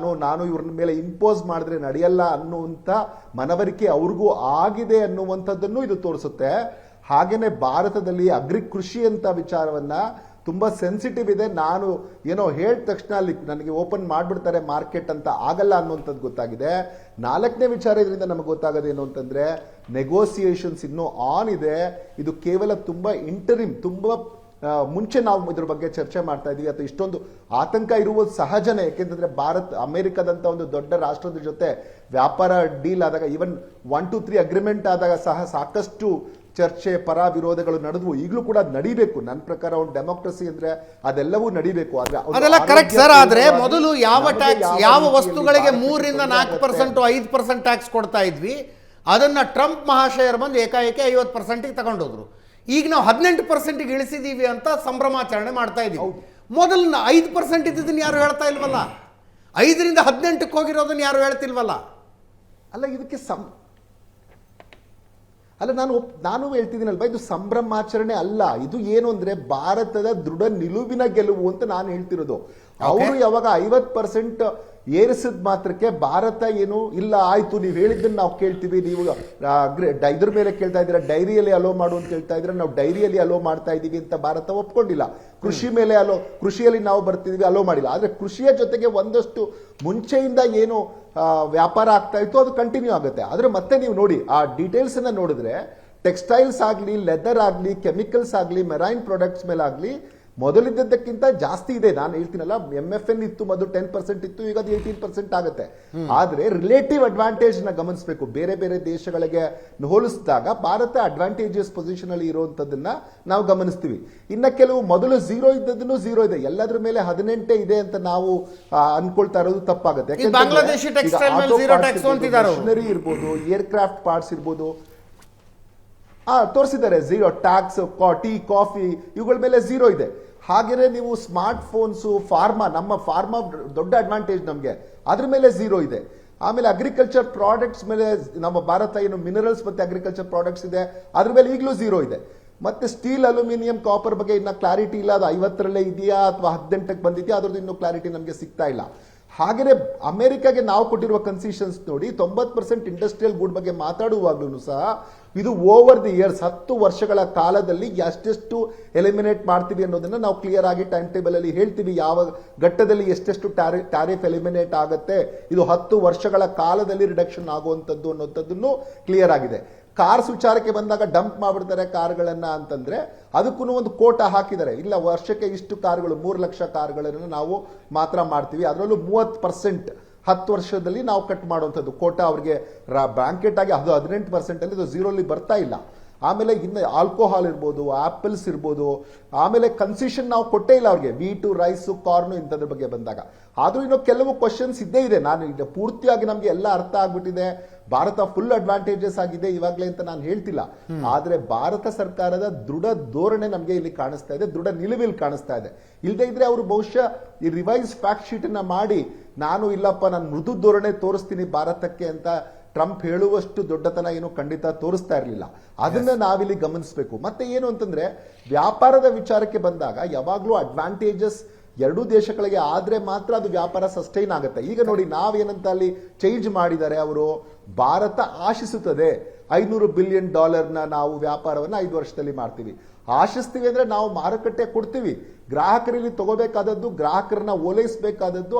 ನಾನು ಇವ್ರ ಮೇಲೆ ಇಂಪೋಸ್ ಮಾಡಿದ್ರೆ ನಡೆಯಲ್ಲ ಅನ್ನುವಂಥ ಮನವರಿಕೆ ಅವ್ರಿಗೂ ಆಗಿದೆ ಅನ್ನುವಂಥದ್ದನ್ನು ಇದು ತೋರಿಸುತ್ತೆ. ಹಾಗೇನೆ ಭಾರತದಲ್ಲಿ ಕೃಷಿ ಅಂತ ವಿಚಾರವನ್ನ ತುಂಬಾ ಸೆನ್ಸಿಟಿವ್ ಇದೆ. ನಾನು ಏನೋ ಹೇಳಿದ ತಕ್ಷಣ ಅಲ್ಲಿ ನನಗೆ ಓಪನ್ ಮಾಡ್ಬಿಡ್ತಾರೆ ಮಾರ್ಕೆಟ್ ಅಂತ ಆಗಲ್ಲ ಅನ್ನುವಂಥದ್ದು ಗೊತ್ತಾಗಿದೆ. ನಾಲ್ಕನೇ ವಿಚಾರ ಇದರಿಂದ ನಮಗೆ ಗೊತ್ತಾಗೋದೇನು ಅಂತಂದ್ರೆ ನೆಗೋಸಿಯೇಷನ್ಸ್ ಇನ್ನೂ ಆನ್ ಇದೆ. ಇದು ಕೇವಲ ತುಂಬಾ ಇಂಟರಿಮ್, ತುಂಬಾ ಮುಂಚೆ ನಾವು ಇದ್ರ ಬಗ್ಗೆ ಚರ್ಚೆ ಮಾಡ್ತಾ ಇದೀವಿ ಅಥವಾ ಇಷ್ಟೊಂದು ಆತಂಕ ಇರುವುದು ಸಹಜನೇ. ಯಾಕೆಂತಂದ್ರೆ ಅಮೆರಿಕದಂತ ಒಂದು ದೊಡ್ಡ ರಾಷ್ಟ್ರದ ಜೊತೆ ವ್ಯಾಪಾರ ಡೀಲ್ ಆದಾಗ, ಈವನ್ 1, 2, 3 ಅಗ್ರಿಮೆಂಟ್ ಆದಾಗ ಸಹ ಸಾಕಷ್ಟು ಚರ್ಚೆ, ಪರ ವಿರೋಧಗಳು ನಡೆದ್ವು. ಈಗಲೂ ಕೂಡ ನಡಿಬೇಕು. ನನ್ನ ಪ್ರಕಾರ ಒಂದು ಡೆಮೋಕ್ರಸಿ ಅಂದ್ರೆ ಅದೆಲ್ಲವೂ ನಡಿಬೇಕು. ಅದೆಲ್ಲ ಕರೆಕ್ಟ್ ಸರ್. ಆದ್ರೆ ಮೊದಲು ಯಾವ ವಸ್ತುಗಳಿಗೆ 3-4% 5% ಟ್ಯಾಕ್ಸ್ ಕೊಡ್ತಾ ಇದ್ವಿ, ಅದನ್ನ ಟ್ರಂಪ್ ಮಹಾಶಯರು ಬಂದು ಏಕಾಏಕಿ 50%ಗೆ ತಗೊಂಡೋದ್ರು. ಈಗ ನಾವು 18%ಗೆ ಇಳಿಸಿದೀವಿ ಅಂತ ಸಂಭ್ರಮಾಚರಣೆ ಮಾಡ್ತಾ ಇದೀವಿ. ಮೊದಲು 5% ಇದ್ದಿದ್ದನ್ನು ಯಾರು ಹೇಳ್ತಾ ಇಲ್ವಲ್ಲ, 5ರಿಂದ 18ಕ್ಕೆ ಹೋಗಿರೋದನ್ನ ಯಾರು ಹೇಳ್ತಿಲ್ವಲ್ಲ. ಅಲ್ಲ ಇದಕ್ಕೆ ನಾನು ಹೇಳ್ತಿದ್ದೀನಲ್ವಾ, ಇದು ಸಂಭ್ರಮಾಚರಣೆ ಅಲ್ಲ. ಇದು ಏನು ಅಂದ್ರೆ ಭಾರತದ ದೃಢ ನಿಲುವಿನ ಗೆಲುವು ಅಂತ ನಾನು ಹೇಳ್ತಿರೋದು. ಅವರು ಯಾವಾಗ 50% ಏರಿಸಿದ ಮಾತ್ರಕ್ಕೆ ಭಾರತ ಏನು ಇಲ್ಲ, ಆಯ್ತು ನೀವು ಹೇಳಿದ್ದನ್ನು ನಾವು ಕೇಳ್ತೀವಿ, ನೀವು ಇದ್ರ ಮೇಲೆ ಕೇಳ್ತಾ ಇದ್ದೀರಾ, ಡೈರಿಯಲ್ಲಿ ಅಲೋ ಮಾಡು ಅಂತ ಹೇಳ್ತಾ ಇದ್ರೆ ನಾವು ಡೈರಿಯಲ್ಲಿ ಅಲೋ ಮಾಡ್ತಾ ಇದೀವಿ ಅಂತ ಭಾರತ ಒಪ್ಕೊಂಡಿಲ್ಲ. ಕೃಷಿಯಲ್ಲಿ ನಾವು ಬರ್ತಿದೀವಿ, ಅಲೋ ಮಾಡಿಲ್ಲ. ಆದ್ರೆ ಕೃಷಿಯ ಜೊತೆಗೆ ಒಂದಷ್ಟು ಮುಂಚೆಯಿಂದ ಏನು ವ್ಯಾಪಾರ ಆಗ್ತಾ ಇತ್ತು ಅದು ಕಂಟಿನ್ಯೂ ಆಗುತ್ತೆ. ಆದ್ರೆ ಮತ್ತೆ ನೀವು ನೋಡಿ ಆ ಡೀಟೇಲ್ಸ್ ಅನ್ನ ನೋಡಿದ್ರೆ ಟೆಕ್ಸ್ಟೈಲ್ಸ್ ಆಗಲಿ, ಲೆದರ್ ಆಗಲಿ, ಕೆಮಿಕಲ್ಸ್ ಆಗಲಿ, ಮೆರೈನ್ ಪ್ರಾಡಕ್ಟ್ಸ್ ಮೇಲೆ ಆಗಲಿ ಮೊದಲಿದ್ದಕ್ಕಿಂತ ಜಾಸ್ತಿ ಇದೆ. ನಾನು ಹೇಳ್ತೀನಲ್ಲ, MFN ಇತ್ತು ಮೊದಲು 10% ಇತ್ತು, ಈಗ ಅದು 18% ಆಗುತ್ತೆ. ಆದ್ರೆ ರಿಲೇಟಿವ್ ಅಡ್ವಾಂಟೇಜ್ ನ ಗಮನಿಸಬೇಕು. ಬೇರೆ ಬೇರೆ ದೇಶಗಳಿಗೆ ಹೋಲಿಸಿದಾಗ ಭಾರತ ಅಡ್ವಾಂಟೇಜಿಯಸ್ ಪೊಸಿಷನ್ ಅಲ್ಲಿ ಇರುವಂತದನ್ನ ನಾವು ಗಮನಿಸ್ತೀವಿ. ಇನ್ನ ಕೆಲವು ಮೊದಲು 0 ಇದ್ದದನ್ನು 0 ಇದೆ, ಎಲ್ಲದ್ರ ಮೇಲೆ 18 ಇದೆ ಅಂತ ನಾವು ಅನ್ಕೊಳ್ತಾ ಇರೋದು ತಪ್ಪಾಗುತ್ತೆ. ಮಿಷನರಿ ಇರ್ಬೋದು, ಏರ್ಕ್ರಾಫ್ಟ್ ಪಾರ್ಟ್ಸ್ ಇರ್ಬೋದು, ತೋರಿಸಿದ್ದಾರೆ 0 ಟ್ಯಾಕ್ಸ್. ಟೀ, ಕಾಫಿ ಇವುಗಳ ಮೇಲೆ 0 ಇದೆ. ಹಾಗೆಯೇ ನೀವು ಸ್ಮಾರ್ಟ್ ಫೋನ್ಸು, ನಮ್ಮ ಫಾರ್ಮಾ ದೊಡ್ಡ ಅಡ್ವಾಂಟೇಜ್ ನಮಗೆ, ಅದ್ರ ಮೇಲೆ 0 ಇದೆ. ಆಮೇಲೆ ಅಗ್ರಿಕಲ್ಚರ್ ಪ್ರಾಡಕ್ಟ್ಸ್ ಮೇಲೆ ನಮ್ಮ ಭಾರತ ಏನು ಮಿನರಲ್ಸ್ ಮತ್ತೆ ಅಗ್ರಿಕಲ್ಚರ್ ಪ್ರಾಡಕ್ಟ್ಸ್ ಇದೆ, ಅದ್ರ ಮೇಲೆ ಈಗಲೂ 0 ಇದೆ. ಮತ್ತೆ ಸ್ಟೀಲ್, ಅಲ್ಯೂಮಿನಿಯಂ, ಕಾಪರ್ ಬಗ್ಗೆ ಇನ್ನ ಕ್ಲಾರಿಟಿ ಇಲ್ಲ, ಅದು 50ರಲ್ಲೇ ಇದೆಯಾ ಅಥವಾ 18ಕ್ಕೆ ಬಂದಿದೆಯಾ, ಅದ್ರದ್ದು ಇನ್ನೂ ಕ್ಲಾರಿಟಿ ನಮಗೆ ಸಿಗ್ತಾ ಇಲ್ಲ. ಹಾಗೆಯೇ ಅಮೆರಿಕಾಗೆ ನಾವು ಕೊಟ್ಟಿರುವ ಕನ್ಸಿಷನ್ಸ್ ನೋಡಿ, 90% ಇಂಡಸ್ಟ್ರಿಯಲ್ ಗುಡ್ ಬಗ್ಗೆ ಮಾತಾಡುವಾಗ್ಲೂ ಸಹ ಇದು ಓವರ್ ದಿ ಇಯರ್ಸ್ 10 ವರ್ಷಗಳ ಕಾಲದಲ್ಲಿ ಎಷ್ಟೆಷ್ಟು ಎಲಿಮಿನೇಟ್ ಮಾಡ್ತೀವಿ ಅನ್ನೋದನ್ನ ನಾವು ಕ್ಲಿಯರ್ ಆಗಿ ಟೈಮ್ ಟೇಬಲ್ ಅಲ್ಲಿ ಹೇಳ್ತೀವಿ. ಯಾವ ಘಟ್ಟದಲ್ಲಿ ಎಷ್ಟೆಷ್ಟು ಟ್ಯಾರಿಫ್ ಎಲಿಮಿನೇಟ್ ಆಗುತ್ತೆ, ಇದು 10 ವರ್ಷಗಳ ಕಾಲದಲ್ಲಿ ರಿಡಕ್ಷನ್ ಆಗುವಂಥದ್ದು ಅನ್ನೋಂಥದ್ದನ್ನು ಕ್ಲಿಯರ್ ಆಗಿದೆ. ಕಾರ್ಸ್ ವಿಚಾರಕ್ಕೆ ಬಂದಾಗ ಡಂಪ್ ಮಾಡ್ಬಿಡ್ತಾರೆ ಕಾರ್ಗಳನ್ನ ಅಂತಂದ್ರೆ ಅದಕ್ಕೂ ಒಂದು ಕೋಟ ಹಾಕಿದ್ದಾರೆ. ಇಲ್ಲ, ವರ್ಷಕ್ಕೆ ಇಷ್ಟು ಕಾರ್ಗಳು, 3 ಲಕ್ಷ ಕಾರ್ಗಳನ್ನು ನಾವು ಮಾತ್ರ ಮಾಡ್ತೀವಿ, ಅದರಲ್ಲೂ 30% 10 ವರ್ಷದಲ್ಲಿ ನಾವು ಕಟ್ ಮಾಡುವಂಥದ್ದು ಕೋಟ ಅವ್ರಿಗೆ ಬ್ಯಾಂಕೆಟ್ ಆಗಿ. ಅದು 18% ಅಲ್ಲಿ ಇದು 0 ಅಲ್ಲಿ ಬರ್ತಾ ಇಲ್ಲ. ಆಮೇಲೆ ಇನ್ನು ಆಲ್ಕೋಹಾಲ್ ಇರ್ಬೋದು, ಆಪಲ್ಸ್ ಇರ್ಬೋದು, ಆಮೇಲೆ ಕನ್ಸೆಷನ್ ನಾವು ಕೊಟ್ಟೇ ಇಲ್ಲ ಅವ್ರಿಗೆ, ವೀಟು, ರೈಸು, ಕಾರ್ನು ಇಂಥದ್ರ ಬಗ್ಗೆ ಬಂದಾಗ. ಆದ್ರೂ ಇನ್ನೂ ಕೆಲವು ಕ್ವಶನ್ಸ್ ಇದ್ದೇ ಇದೆ. ನಾನು ಈಗ ಪೂರ್ತಿಯಾಗಿ ನಮ್ಗೆ ಎಲ್ಲ ಅರ್ಥ ಆಗ್ಬಿಟ್ಟಿದೆ, ಭಾರತ ಫುಲ್ ಅಡ್ವಾಂಟೇಜಸ್ ಆಗಿದೆ ಇವಾಗಲೇ ಅಂತ ನಾನು ಹೇಳ್ತಿಲ್ಲ. ಆದ್ರೆ ಭಾರತ ಸರ್ಕಾರದ ದೃಢ ಧೋರಣೆ ನಮಗೆ ಇಲ್ಲಿ ಕಾಣಿಸ್ತಾ ಇದೆ, ದೃಢ ನಿಲುವಿಲ್ ಕಾಣಿಸ್ತಾ ಇದೆ. ಇಲ್ಲದೆ ಇದ್ರೆ ಅವರು ಬಹುಶಃ ಈ ರಿವೈಸ್ ಫ್ಯಾಕ್ಟ್ ಶೀಟ್ ಅನ್ನ ಮಾಡಿ, ನಾನು ಇಲ್ಲಪ್ಪ ನಾನು ಮೃದು ಧೋರಣೆ ತೋರಿಸ್ತೀನಿ ಭಾರತಕ್ಕೆ ಅಂತ ಟ್ರಂಪ್ ಹೇಳುವಷ್ಟು ದೊಡ್ಡತನ ಏನು ಖಂಡಿತ ತೋರಿಸ್ತಾ ಇರಲಿಲ್ಲ. ಅದನ್ನ ನಾವಿಲ್ಲಿ ಗಮನಿಸಬೇಕು. ಮತ್ತೆ ಏನು ಅಂತಂದ್ರೆ ವ್ಯಾಪಾರದ ವಿಚಾರಕ್ಕೆ ಬಂದಾಗ ಯಾವಾಗ್ಲೂ ಅಡ್ವಾಂಟೇಜಸ್ ಎರಡೂ ದೇಶಗಳಿಗೆ ಆದ್ರೆ ಮಾತ್ರ ಅದು ವ್ಯಾಪಾರ ಸಸ್ಟೈನ್ ಆಗುತ್ತೆ. ಈಗ ನೋಡಿ, ನಾವೇನಂತ ಅಲ್ಲಿ ಚೇಂಜ್ ಮಾಡಿದ್ದಾರೆ ಅವರು, ಭಾರತ ಆಶಿಸುತ್ತದೆ $500 ಬಿಲಿಯನ್ ನಾವು ವ್ಯಾಪಾರವನ್ನ 5 ವರ್ಷದಲ್ಲಿ ಮಾಡ್ತೀವಿ. ಆಶಿಸ್ತೀವಿ ಅಂದ್ರೆ ನಾವು ಮಾರುಕಟ್ಟೆ ಕೊಡ್ತೀವಿ, ಗ್ರಾಹಕರಲ್ಲಿ ತಗೋಬೇಕಾದದ್ದು, ಗ್ರಾಹಕರನ್ನ ಓಲೈಸಬೇಕಾದದ್ದು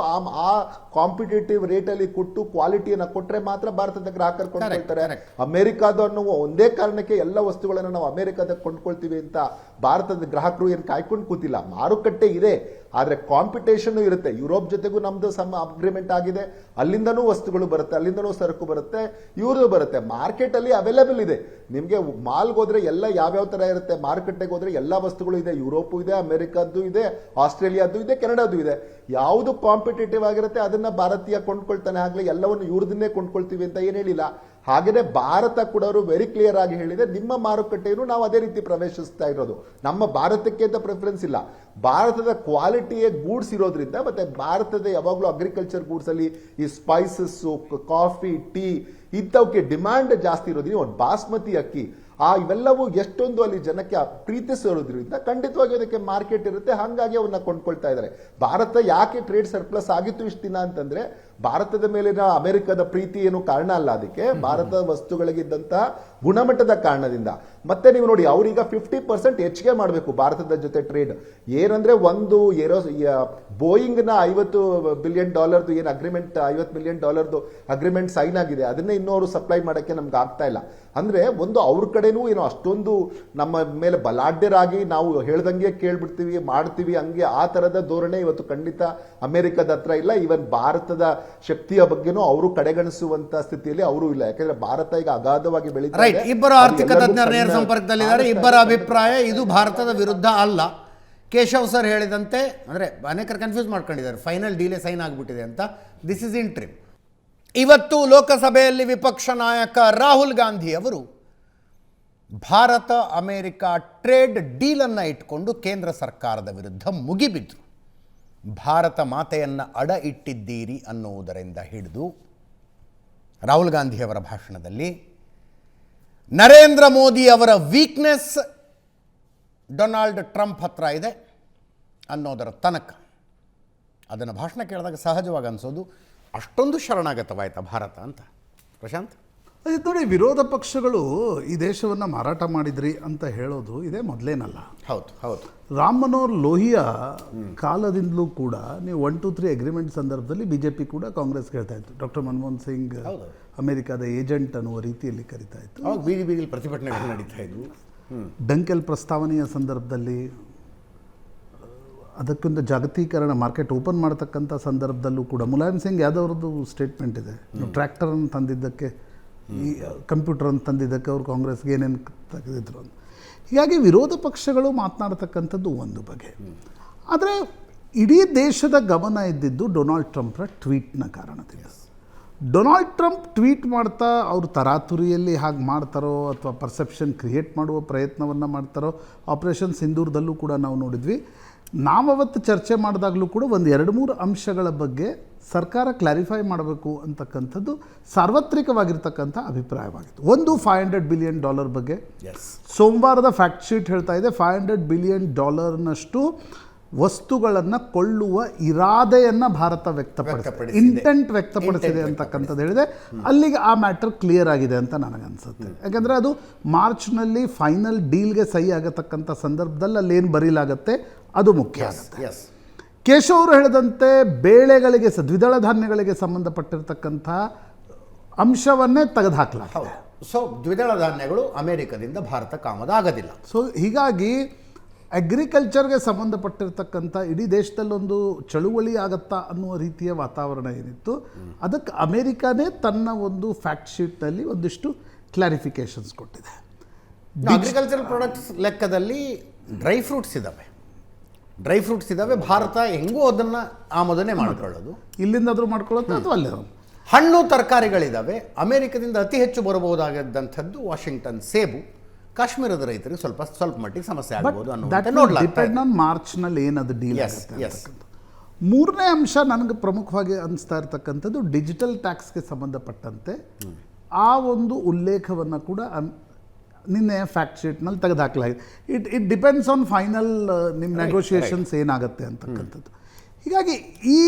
ಆ ಕಾಂಪಿಟೇಟಿವ್ ರೇಟ್ ಅಲ್ಲಿ ಕೊಟ್ಟು ಕ್ವಾಲಿಟಿಯನ್ನ ಕೊಟ್ರೆ ಮಾತ್ರ ಭಾರತದ ಗ್ರಾಹಕರು ಕೊಂಡ್ಕೊಳ್ತಾರೆ. ಅಮೆರಿಕಾದ ಅನ್ನುವ ಒಂದೇ ಕಾರಣಕ್ಕೆ ಎಲ್ಲ ವಸ್ತುಗಳನ್ನು ನಾವು ಅಮೆರಿಕಾದ ಕೊಂಡ್ಕೊಳ್ತೀವಿ ಅಂತ ಭಾರತದ ಗ್ರಾಹಕರು ಏನು ಕಾಯ್ಕೊಂಡು ಕೂತಿಲ್ಲ. ಮಾರುಕಟ್ಟೆ ಇದೆ, ಆದ್ರೆ ಕಾಂಪಿಟೇಷನ್ ಇರುತ್ತೆ. ಯುರೋಪ್ ಜೊತೆಗೂ ನಮ್ದು ಅಗ್ರಿಮೆಂಟ್ ಆಗಿದೆ, ಅಲ್ಲಿಂದನೂ ವಸ್ತುಗಳು ಬರುತ್ತೆ, ಅಲ್ಲಿಂದನೂ ಸರಕು ಬರುತ್ತೆ, ಇವ್ರದ್ದು ಬರುತ್ತೆ. ಮಾರ್ಕೆಟ್ ಅಲ್ಲಿ ಅವೈಲೇಬಲ್ ಇದೆ. ನಿಮ್ಗೆ ಮಾಲ್ಗೆ ಹೋದ್ರೆ ಎಲ್ಲ ಯಾವ್ಯಾವ ತರ ಇರುತ್ತೆ, ಮಾರುಕಟ್ಟೆಗೆ ಹೋದ್ರೆ ಎಲ್ಲಾ ವಸ್ತುಗಳು ಇದೆ. ಯುರೋಪು ಇದೆ, ಅಮೆರಿಕದ್ದು ಇದೆ, ಆಸ್ಟ್ರೇಲಿಯಾದ್ದು ಇದೆ, ಕೆನಡಾದ್ದು ಇದೆ. ಯಾವುದು ಕಾಂಪಿಟೇಟಿವ್ ಆಗಿರುತ್ತೆ ಅದನ್ನ ಭಾರತೀಯ ಕೊಂಡ್ಕೊಳ್ತಾನೆ, ಆಗ್ಲಿ ಎಲ್ಲವನ್ನು ಇವ್ರದನ್ನೇ ಕೊಂಡ್ಕೊಳ್ತೀವಿ ಅಂತ ಏನ್ ಹೇಳಿಲ್ಲ. ಹಾಗೇನೆ ಭಾರತ ಕೂಡ ಅವರು ವೆರಿ ಕ್ಲಿಯರ್ ಆಗಿ ಹೇಳಿದೆ, ನಿಮ್ಮ ಮಾರುಕಟ್ಟೆಯನ್ನು ನಾವು ಅದೇ ರೀತಿ ಪ್ರವೇಶಿಸ್ತಾ ಇರೋದು. ನಮ್ಮ ಭಾರತಕ್ಕೆ ಅಂತ ಪ್ರಿಫರೆನ್ಸ್ ಇಲ್ಲ, ಭಾರತದ ಕ್ವಾಲಿಟಿಯ ಗೂಡ್ಸ್ ಇರೋದ್ರಿಂದ. ಮತ್ತೆ ಭಾರತದ ಯಾವಾಗಲೂ ಅಗ್ರಿಕಲ್ಚರ್ ಗೂಡ್ಸ್ ಅಲ್ಲಿ ಈ ಸ್ಪೈಸಸ್, ಕಾಫಿ, ಟೀ ಇಂಥವಕ್ಕೆ ಡಿಮ್ಯಾಂಡ್ ಜಾಸ್ತಿ ಇರೋದ್ರಿಂದ, ಒಂದು ಬಾಸ್ಮತಿ ಅಕ್ಕಿ ಇವೆಲ್ಲವೂ ಎಷ್ಟೊಂದು ಅಲ್ಲಿ ಜನಕ್ಕೆ ಪ್ರೀತಿಸಿರೋದ್ರಿಂದ ಖಂಡಿತವಾಗಿ ಅದಕ್ಕೆ ಮಾರ್ಕೆಟ್ ಇರುತ್ತೆ. ಹಾಗಾಗಿ ಅವನ್ನ ಕೊಂಡ್ಕೊಳ್ತಾ ಇದ್ದಾರೆ. ಭಾರತ ಯಾಕೆ ಟ್ರೇಡ್ ಸರ್ಪ್ಲಸ್ ಆಗಿತ್ತು ಇಷ್ಟು ದಿನ ಅಂತಂದ್ರೆ ಭಾರತದ ಮೇಲಿನ ಅಮೆರಿಕದ ಪ್ರೀತಿ ಏನು ಕಾರಣ ಅಲ್ಲ, ಅದಕ್ಕೆ ಭಾರತದ ವಸ್ತುಗಳಿಗಿದ್ದಂತಹ ಗುಣಮಟ್ಟದ ಕಾರಣದಿಂದ. ಮತ್ತೆ ನೀವು ನೋಡಿ, ಅವ್ರೀಗ 50% ಹೆಚ್ಚಿಗೆ ಮಾಡಬೇಕು ಭಾರತದ ಜೊತೆ ಟ್ರೇಡ್. ಏನಂದ್ರೆ ಒಂದು ಬೋಯಿಂಗ್ ನ $50 ಬಿಲಿಯನ್ ಏನು ಅಗ್ರಿಮೆಂಟ್, $50 ಮಿಲಿಯನ್ ಅಗ್ರಿಮೆಂಟ್ ಸೈನ್ ಆಗಿದೆ, ಅದನ್ನೇ ಇನ್ನೂ ಅವರು ಸಪ್ಲೈ ಮಾಡಕ್ಕೆ ನಮ್ಗೆ ಆಗ್ತಾ ಇಲ್ಲ. ಅಂದ್ರೆ ಒಂದು ಅವ್ರ ಕಡೆನೂ ಏನೋ ಅಷ್ಟೊಂದು ನಮ್ಮ ಮೇಲೆ ಬಲಾಢ್ಯರಾಗಿ ನಾವು ಹೇಳ್ದಂಗೆ ಕೇಳ್ಬಿಡ್ತೀವಿ, ಮಾಡ್ತೀವಿ, ಹಂಗೆ ಆ ತರದ ಧೋರಣೆ ಇವತ್ತು ಖಂಡಿತ ಅಮೆರಿಕದ ಹತ್ರ ಇಲ್ಲ. ಇವನ್ ಭಾರತದ ಶಕ್ತಿಯ ಬಗ್ಗೆನೂ ಅವರು ಕಡೆಗಣಿಸುವಂತ ಸ್ಥಿತಿಯಲ್ಲಿ ಅವರು ಇಲ್ಲ. ಯಾಕಂದ್ರೆ ಭಾರತ ಈಗ ಅಗಾಧವಾಗಿ ಬೆಳೀತಾ ರೈಟ್. ಇಬ್ಬರು ಆರ್ಥಿಕ ತಜ್ಞರ ನೇರ ಸಂಪರ್ಕದಲ್ಲಿದ್ದಾರೆ. ಇಬ್ಬರ ಅಭಿಪ್ರಾಯ ಇದು ಭಾರತದ ವಿರುದ್ಧ ಅಲ್ಲ. ಕೇಶವ್ ಸರ್ ಹೇಳಿದಂತೆ, ಅಂದರೆ ಅನೇಕರು ಕನ್ಫ್ಯೂಸ್ ಮಾಡ್ಕೊಂಡಿದ್ದಾರೆ, ಫೈನಲ್ ಡೀಲೇ ಸೈನ್ ಆಗಿಬಿಟ್ಟಿದೆ ಅಂತ. This is interim. ಇವತ್ತು ಲೋಕಸಭೆಯಲ್ಲಿ ವಿಪಕ್ಷ ನಾಯಕ ರಾಹುಲ್ ಗಾಂಧಿ ಅವರು ಭಾರತ ಅಮೆರಿಕ ಟ್ರೇಡ್ ಡೀಲನ್ನು ಇಟ್ಕೊಂಡು ಕೇಂದ್ರ ಸರ್ಕಾರದ ವಿರುದ್ಧ ಮುಗಿಬಿದ್ರು. ಭಾರತ ಮಾತೆಯನ್ನು ಅಡ ಇಟ್ಟಿದ್ದೀರಿ ಅನ್ನುವುದರಿಂದ ಹಿಡಿದು ರಾಹುಲ್ ಗಾಂಧಿಯವರ ಭಾಷಣದಲ್ಲಿ ನರೇಂದ್ರ ಮೋದಿ ಅವರ ವೀಕ್ನೆಸ್ ಡೊನಾಲ್ಡ್ ಟ್ರಂಪ್ ಹತ್ರ ಇದೆ ಅನ್ನೋದರ ತನಕ ಅದನ್ನು ಭಾಷಣ ಕೇಳಿದಾಗ ಸಹಜವಾಗಿ ಅನಿಸೋದು ಅಷ್ಟೊಂದು ಶರಣಾಗತವಾಯ್ತಾ ಭಾರತ ಅಂತ. ಪ್ರಶಾಂತ್, ಅದು ನೋಡಿ, ವಿರೋಧ ಪಕ್ಷಗಳು ಈ ದೇಶವನ್ನು ಮಾರಾಟ ಮಾಡಿದ್ರಿ ಅಂತ ಹೇಳೋದು ಇದೇ ಮೊದಲೇನಲ್ಲ. ಹೌದು ಹೌದು. ರಾಮ್ ಮನೋಹರ್ ಲೋಹಿಯಾ ಕಾಲದಿಂದಲೂ ಕೂಡ ನೀವು 1, 2, 3 ಅಗ್ರಿಮೆಂಟ್ ಸಂದರ್ಭದಲ್ಲಿ BJP ಕೂಡ ಕಾಂಗ್ರೆಸ್ ಹೇಳ್ತಾ ಇತ್ತು. ಡಾಕ್ಟರ್ ಮನಮೋಹನ್ ಸಿಂಗ್ ಅಮೆರಿಕದ ಏಜೆಂಟ್ ಅನ್ನುವ ರೀತಿಯಲ್ಲಿ ಕರಿತಾ ಇತ್ತು. ಬೀದಿ ಬೀದಿಲಿ ಪ್ರತಿಭಟನೆಗಳು ನಡೀತಾ ಇದ್ವು. ಡಂಕೆಲ್ ಪ್ರಸ್ತಾವನೆಯ ಸಂದರ್ಭದಲ್ಲಿ, ಅದಕ್ಕೊಂದು ಜಾಗತೀಕರಣ ಮಾರ್ಕೆಟ್ ಓಪನ್ ಮಾಡತಕ್ಕಂಥ ಸಂದರ್ಭದಲ್ಲೂ ಕೂಡ ಮುಲಾಯಂ ಸಿಂಗ್ ಯಾದವ್ರದ್ದು ಸ್ಟೇಟ್ಮೆಂಟ್ ಇದೆ. ಟ್ರ್ಯಾಕ್ಟರನ್ನು ತಂದಿದ್ದಕ್ಕೆ, ಈ ಕಂಪ್ಯೂಟರನ್ನು ತಂದಿದ್ದಕ್ಕೆ ಅವರು ಕಾಂಗ್ರೆಸ್ಗೆ ಏನೇನು ತೆಗೆದಿದ್ರು ಅಂತ. ಹೀಗಾಗಿ ವಿರೋಧ ಪಕ್ಷಗಳು ಮಾತನಾಡ್ತಕ್ಕಂಥದ್ದು ಒಂದು ಬಗೆ. ಆದರೆ ಇಡೀ ದೇಶದ ಗಮನ ಇದ್ದಿದ್ದು ಡೊನಾಲ್ಡ್ ಟ್ರಂಪ್ರ ಟ್ವೀಟ್ನ ಕಾರಣದಿಂದ. ಡೊನಾಲ್ಡ್ ಟ್ರಂಪ್ ಟ್ವೀಟ್ ಮಾಡ್ತಾ ಅವರು ತರಾತುರಿಯಲ್ಲಿ ಹಾಗೆ ಮಾಡ್ತಾರೋ ಅಥವಾ ಪರ್ಸೆಪ್ಷನ್ ಕ್ರಿಯೇಟ್ ಮಾಡುವ ಪ್ರಯತ್ನವನ್ನು ಮಾಡ್ತಾರೋ, ಆಪರೇಷನ್ ಸಿಂಧೂರದಲ್ಲೂ ಕೂಡ ನಾವು ನೋಡಿದ್ವಿ. ನಾವವತ್ತು ಚರ್ಚೆ ಮಾಡಿದಾಗಲೂ ಕೂಡ ಒಂದು 2-3 ಅಂಶಗಳ ಬಗ್ಗೆ ಸರ್ಕಾರ ಕ್ಲಾರಿಫೈ ಮಾಡಬೇಕು ಅಂತಕ್ಕಂಥದ್ದು ಸಾರ್ವತ್ರಿಕವಾಗಿರ್ತಕ್ಕಂಥ ಅಭಿಪ್ರಾಯವಾಗಿತ್ತು. ಒಂದು $500 ಬಿಲಿಯನ್ ಬಗ್ಗೆ. ಸೋಮವಾರದ ಫ್ಯಾಕ್ಟ್ ಶೀಟ್ ಹೇಳ್ತಾ ಇದೆ $500 ಬಿಲಿಯನ್ ವಸ್ತುಗಳನ್ನು ಕೊಳ್ಳುವ ಇರಾದೆಯನ್ನು ಭಾರತ ವ್ಯಕ್ತಪಡಿಸಿದೆ, ಇಂಟೆಂಟ್ ವ್ಯಕ್ತಪಡಿಸಿದೆ ಅಂತಕ್ಕಂಥದ್ದು ಹೇಳಿದೆ. ಅಲ್ಲಿಗೆ ಆ ಮ್ಯಾಟರ್ ಕ್ಲಿಯರ್ ಆಗಿದೆ ಅಂತ ನನಗನ್ಸುತ್ತೆ. ಯಾಕೆಂದರೆ ಅದು ಮಾರ್ಚ್ನಲ್ಲಿ ಫೈನಲ್ ಡೀಲ್ಗೆ ಸಹಿ ಆಗತಕ್ಕಂಥ ಸಂದರ್ಭದಲ್ಲಿ ಅಲ್ಲೇನು ಬರೀಲಾಗತ್ತೆ ಅದು ಮುಖ್ಯ ಆಗುತ್ತೆ. ಕೇಶವ್ ಅವರು ಹೇಳಿದಂತೆ ಬೇಳೆಗಳಿಗೆ, ದ್ವಿದಳ ಧಾನ್ಯಗಳಿಗೆ ಸಂಬಂಧಪಟ್ಟಿರ್ತಕ್ಕಂಥ ಅಂಶವನ್ನೇ ತೆಗೆದುಹಾಕಲಾಗಿದೆ. ಸೊ ದ್ವಿದಳ ಧಾನ್ಯಗಳು ಅಮೆರಿಕದಿಂದ ಭಾರತಕ್ಕೆ ಆಮದು ಆಗೋದಿಲ್ಲ. ಸೊ ಹೀಗಾಗಿ ಅಗ್ರಿಕಲ್ಚರ್ಗೆ ಸಂಬಂಧಪಟ್ಟಿರ್ತಕ್ಕಂಥ ಇಡೀ ದೇಶದಲ್ಲೊಂದು ಚಳುವಳಿ ಆಗತ್ತಾ ಅನ್ನುವ ರೀತಿಯ ವಾತಾವರಣ ಏನಿತ್ತು, ಅದಕ್ಕೆ ಅಮೆರಿಕನೇ ತನ್ನ ಒಂದು ಫ್ಯಾಕ್ಟ್ ಶೀಟ್ನಲ್ಲಿ ಒಂದಿಷ್ಟು ಕ್ಲಾರಿಫಿಕೇಶನ್ಸ್ ಕೊಟ್ಟಿದೆ. ಅಗ್ರಿಕಲ್ಚರಲ್ ಪ್ರಾಡಕ್ಟ್ಸ್ ಲೆಕ್ಕದಲ್ಲಿ ಡ್ರೈ ಫ್ರೂಟ್ಸ್ ಇದ್ದಾವೆ. ಭಾರತ ಹೆಂಗೂ ಅದನ್ನು ಆಮದನೆ ಮಾಡ್ಕೊಳ್ಳೋದು, ಇಲ್ಲಿಂದಾದರೂ ಮಾಡ್ಕೊಳ್ಳೋದು ಅಥವಾ ಅಲ್ಲೇ. ಹಣ್ಣು ತರಕಾರಿಗಳಿದ್ದಾವೆ. ಅಮೆರಿಕದಿಂದ ಅತಿ ಹೆಚ್ಚು ಬರಬಹುದಾಗದಂಥದ್ದು ವಾಷಿಂಗ್ಟನ್ ಸೇಬು. ಕಾಶ್ಮೀರದ ರೈತರಿಗೆ ಸ್ವಲ್ಪ ಮಟ್ಟಿಗೆ ಸಮಸ್ಯೆ ಆಗಬಹುದು ಅನ್ನೋದು ಮಾರ್ಚ್ನಲ್ಲಿ ಏನದು ಡೀಲ್ ಆಗುತ್ತೆ. ಮೂರನೇ ಅಂಶ ನನಗೆ ಪ್ರಮುಖವಾಗಿ ಅನಿಸ್ತಾ ಇರತಕ್ಕಂಥದ್ದು ಡಿಜಿಟಲ್ ಟ್ಯಾಕ್ಸ್ಗೆ ಸಂಬಂಧಪಟ್ಟಂತೆ ಆ ಒಂದು ಉಲ್ಲೇಖವನ್ನು ಕೂಡ ನಿನ್ನೆ ಫ್ಯಾಕ್ಟ್ ಶೀಟ್ನಲ್ಲಿ ತೆಗೆದುಹಾಕಲಾಗಿದೆ. ಇಟ್ ಡಿಪೆಂಡ್ಸ್ ಆನ್ ಫೈನಲ್ ನಿಮ್ಮ ನೆಗೋಷಿಯೇಷನ್ಸ್ ಏನಾಗುತ್ತೆ ಅಂತಕ್ಕಂಥದ್ದು. ಹೀಗಾಗಿ ಈ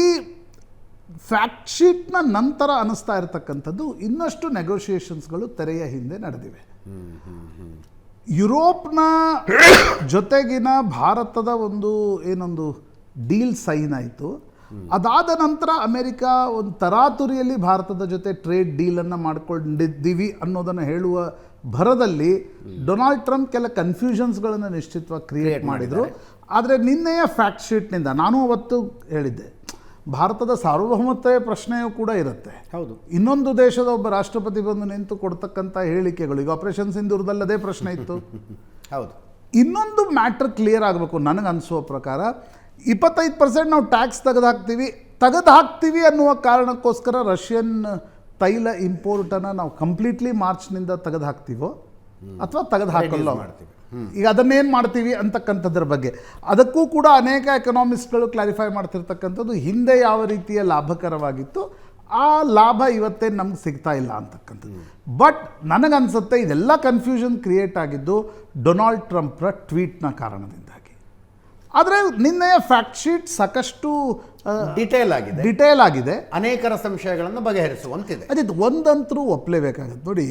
ಫ್ಯಾಕ್ಟ್ ಶೀಟ್ನ ನಂತರ ಅನ್ನಿಸ್ತಾ ಇರತಕ್ಕಂಥದ್ದು ಇನ್ನಷ್ಟು ನೆಗೋಷಿಯೇಷನ್ಸ್ಗಳು ತೆರೆಯ ಹಿಂದೆ ನಡೆದಿವೆ. ಯುರೋಪ್ನ ಜೊತೆಗಿನ ಭಾರತದ ಏನೊಂದು ಡೀಲ್ ಸೈನ್ ಆಯಿತು. ಅದಾದ ನಂತರ ಅಮೆರಿಕ ಒಂದು ತರಾತುರಿಯಲ್ಲಿ ಭಾರತದ ಜೊತೆ ಟ್ರೇಡ್ ಡೀಲನ್ನು ಮಾಡ್ಕೊಂಡಿದ್ದೀವಿ ಅನ್ನೋದನ್ನು ಹೇಳುವ ಭರದಲ್ಲಿ ಡೊನಾಲ್ಡ್ ಟ್ರಂಪ್ ಕೆಲ ಕನ್ಫ್ಯೂಷನ್ಸ್ಗಳನ್ನು ನಿಶ್ಚಿತವಾಗಿ ಕ್ರಿಯೇಟ್ ಮಾಡಿದರು. ಆದರೆ ನಿನ್ನೆಯ ಫ್ಯಾಕ್ಟ್ ಶೀಟ್ನಿಂದ ನಾನು ಅವತ್ತು ಹೇಳಿದ್ದೆ, ಭಾರತದ ಸಾರ್ವಭೌಮತೆಯ ಪ್ರಶ್ನೆಯೂ ಕೂಡ ಇರುತ್ತೆ. ಹೌದು, ಇನ್ನೊಂದು ದೇಶದ ಒಬ್ಬ ರಾಷ್ಟ್ರಪತಿ ಬಂದು ನಿಂತು ಕೊಡ್ತಕ್ಕಂಥ ಹೇಳಿಕೆಗಳು, ಈಗ ಆಪರೇಷನ್ ಸಿಂಧೂರದಲ್ಲಿ ಅದೇ ಪ್ರಶ್ನೆ ಇತ್ತು. ಹೌದು, ಇನ್ನೊಂದು ಮ್ಯಾಟ್ರ್ ಕ್ಲಿಯರ್ ಆಗಬೇಕು ನನಗೆ ಅನಿಸುವ ಪ್ರಕಾರ. 25% ನಾವು ಟ್ಯಾಕ್ಸ್ ತೆಗೆದುಹಾಕ್ತೀವಿ ಅನ್ನುವ ಕಾರಣಕ್ಕೋಸ್ಕರ ರಷ್ಯನ್ ತೈಲ ಇಂಪೋರ್ಟನ್ನು ನಾವು ಕಂಪ್ಲೀಟ್ಲಿ ಮಾರ್ಚ್ನಿಂದ ತೆಗೆದುಹಾಕ್ತೀವೋ ಅಥವಾ ತೆಗೆದುಹಾಕಲ್ಲ ಮಾಡ್ತೀವಿ. ಈಗ ಅದನ್ನೇನು ಮಾಡ್ತೀವಿ ಅಂತಕ್ಕಂಥದ್ರ ಬಗ್ಗೆ ಅದಕ್ಕೂ ಕೂಡ ಅನೇಕ ಎಕನಾಮಿಸ್ಟ್ಗಳು ಕ್ಲಾರಿಫೈ ಮಾಡ್ತಿರ್ತಕ್ಕಂಥದ್ದು, ಹಿಂದೆ ಯಾವ ರೀತಿಯ ಲಾಭಕರವಾಗಿತ್ತು ಆ ಲಾಭ ಇವತ್ತೇನು ನಮ್ಗೆ ಸಿಗ್ತಾ ಇಲ್ಲ ಅಂತಕ್ಕಂಥದ್ದು. ಬಟ್ ನನಗನ್ಸುತ್ತೆ ಇದೆಲ್ಲ ಕನ್ಫ್ಯೂಷನ್ ಕ್ರಿಯೇಟ್ ಆಗಿದ್ದು ಡೊನಾಲ್ಡ್ ಟ್ರಂಪ್ರ ಟ್ವೀಟ್ನ ಕಾರಣದಿಂದಾಗಿ. ಆದರೆ ನಿನ್ನೆಯ ಫ್ಯಾಕ್ಟ್ ಶೀಟ್ ಸಾಕಷ್ಟು ಡಿಟೇಲ್ ಆಗಿದೆ, ಅನೇಕರ ಸಂಶಯಗಳನ್ನು ಬಗೆಹರಿಸುವಂತಿದೆ. ಅದೇ ಒಂದಂತರೂ ಒಪ್ಪಲೇಬೇಕಾಗತ್ತೆ. ನೋಡಿ,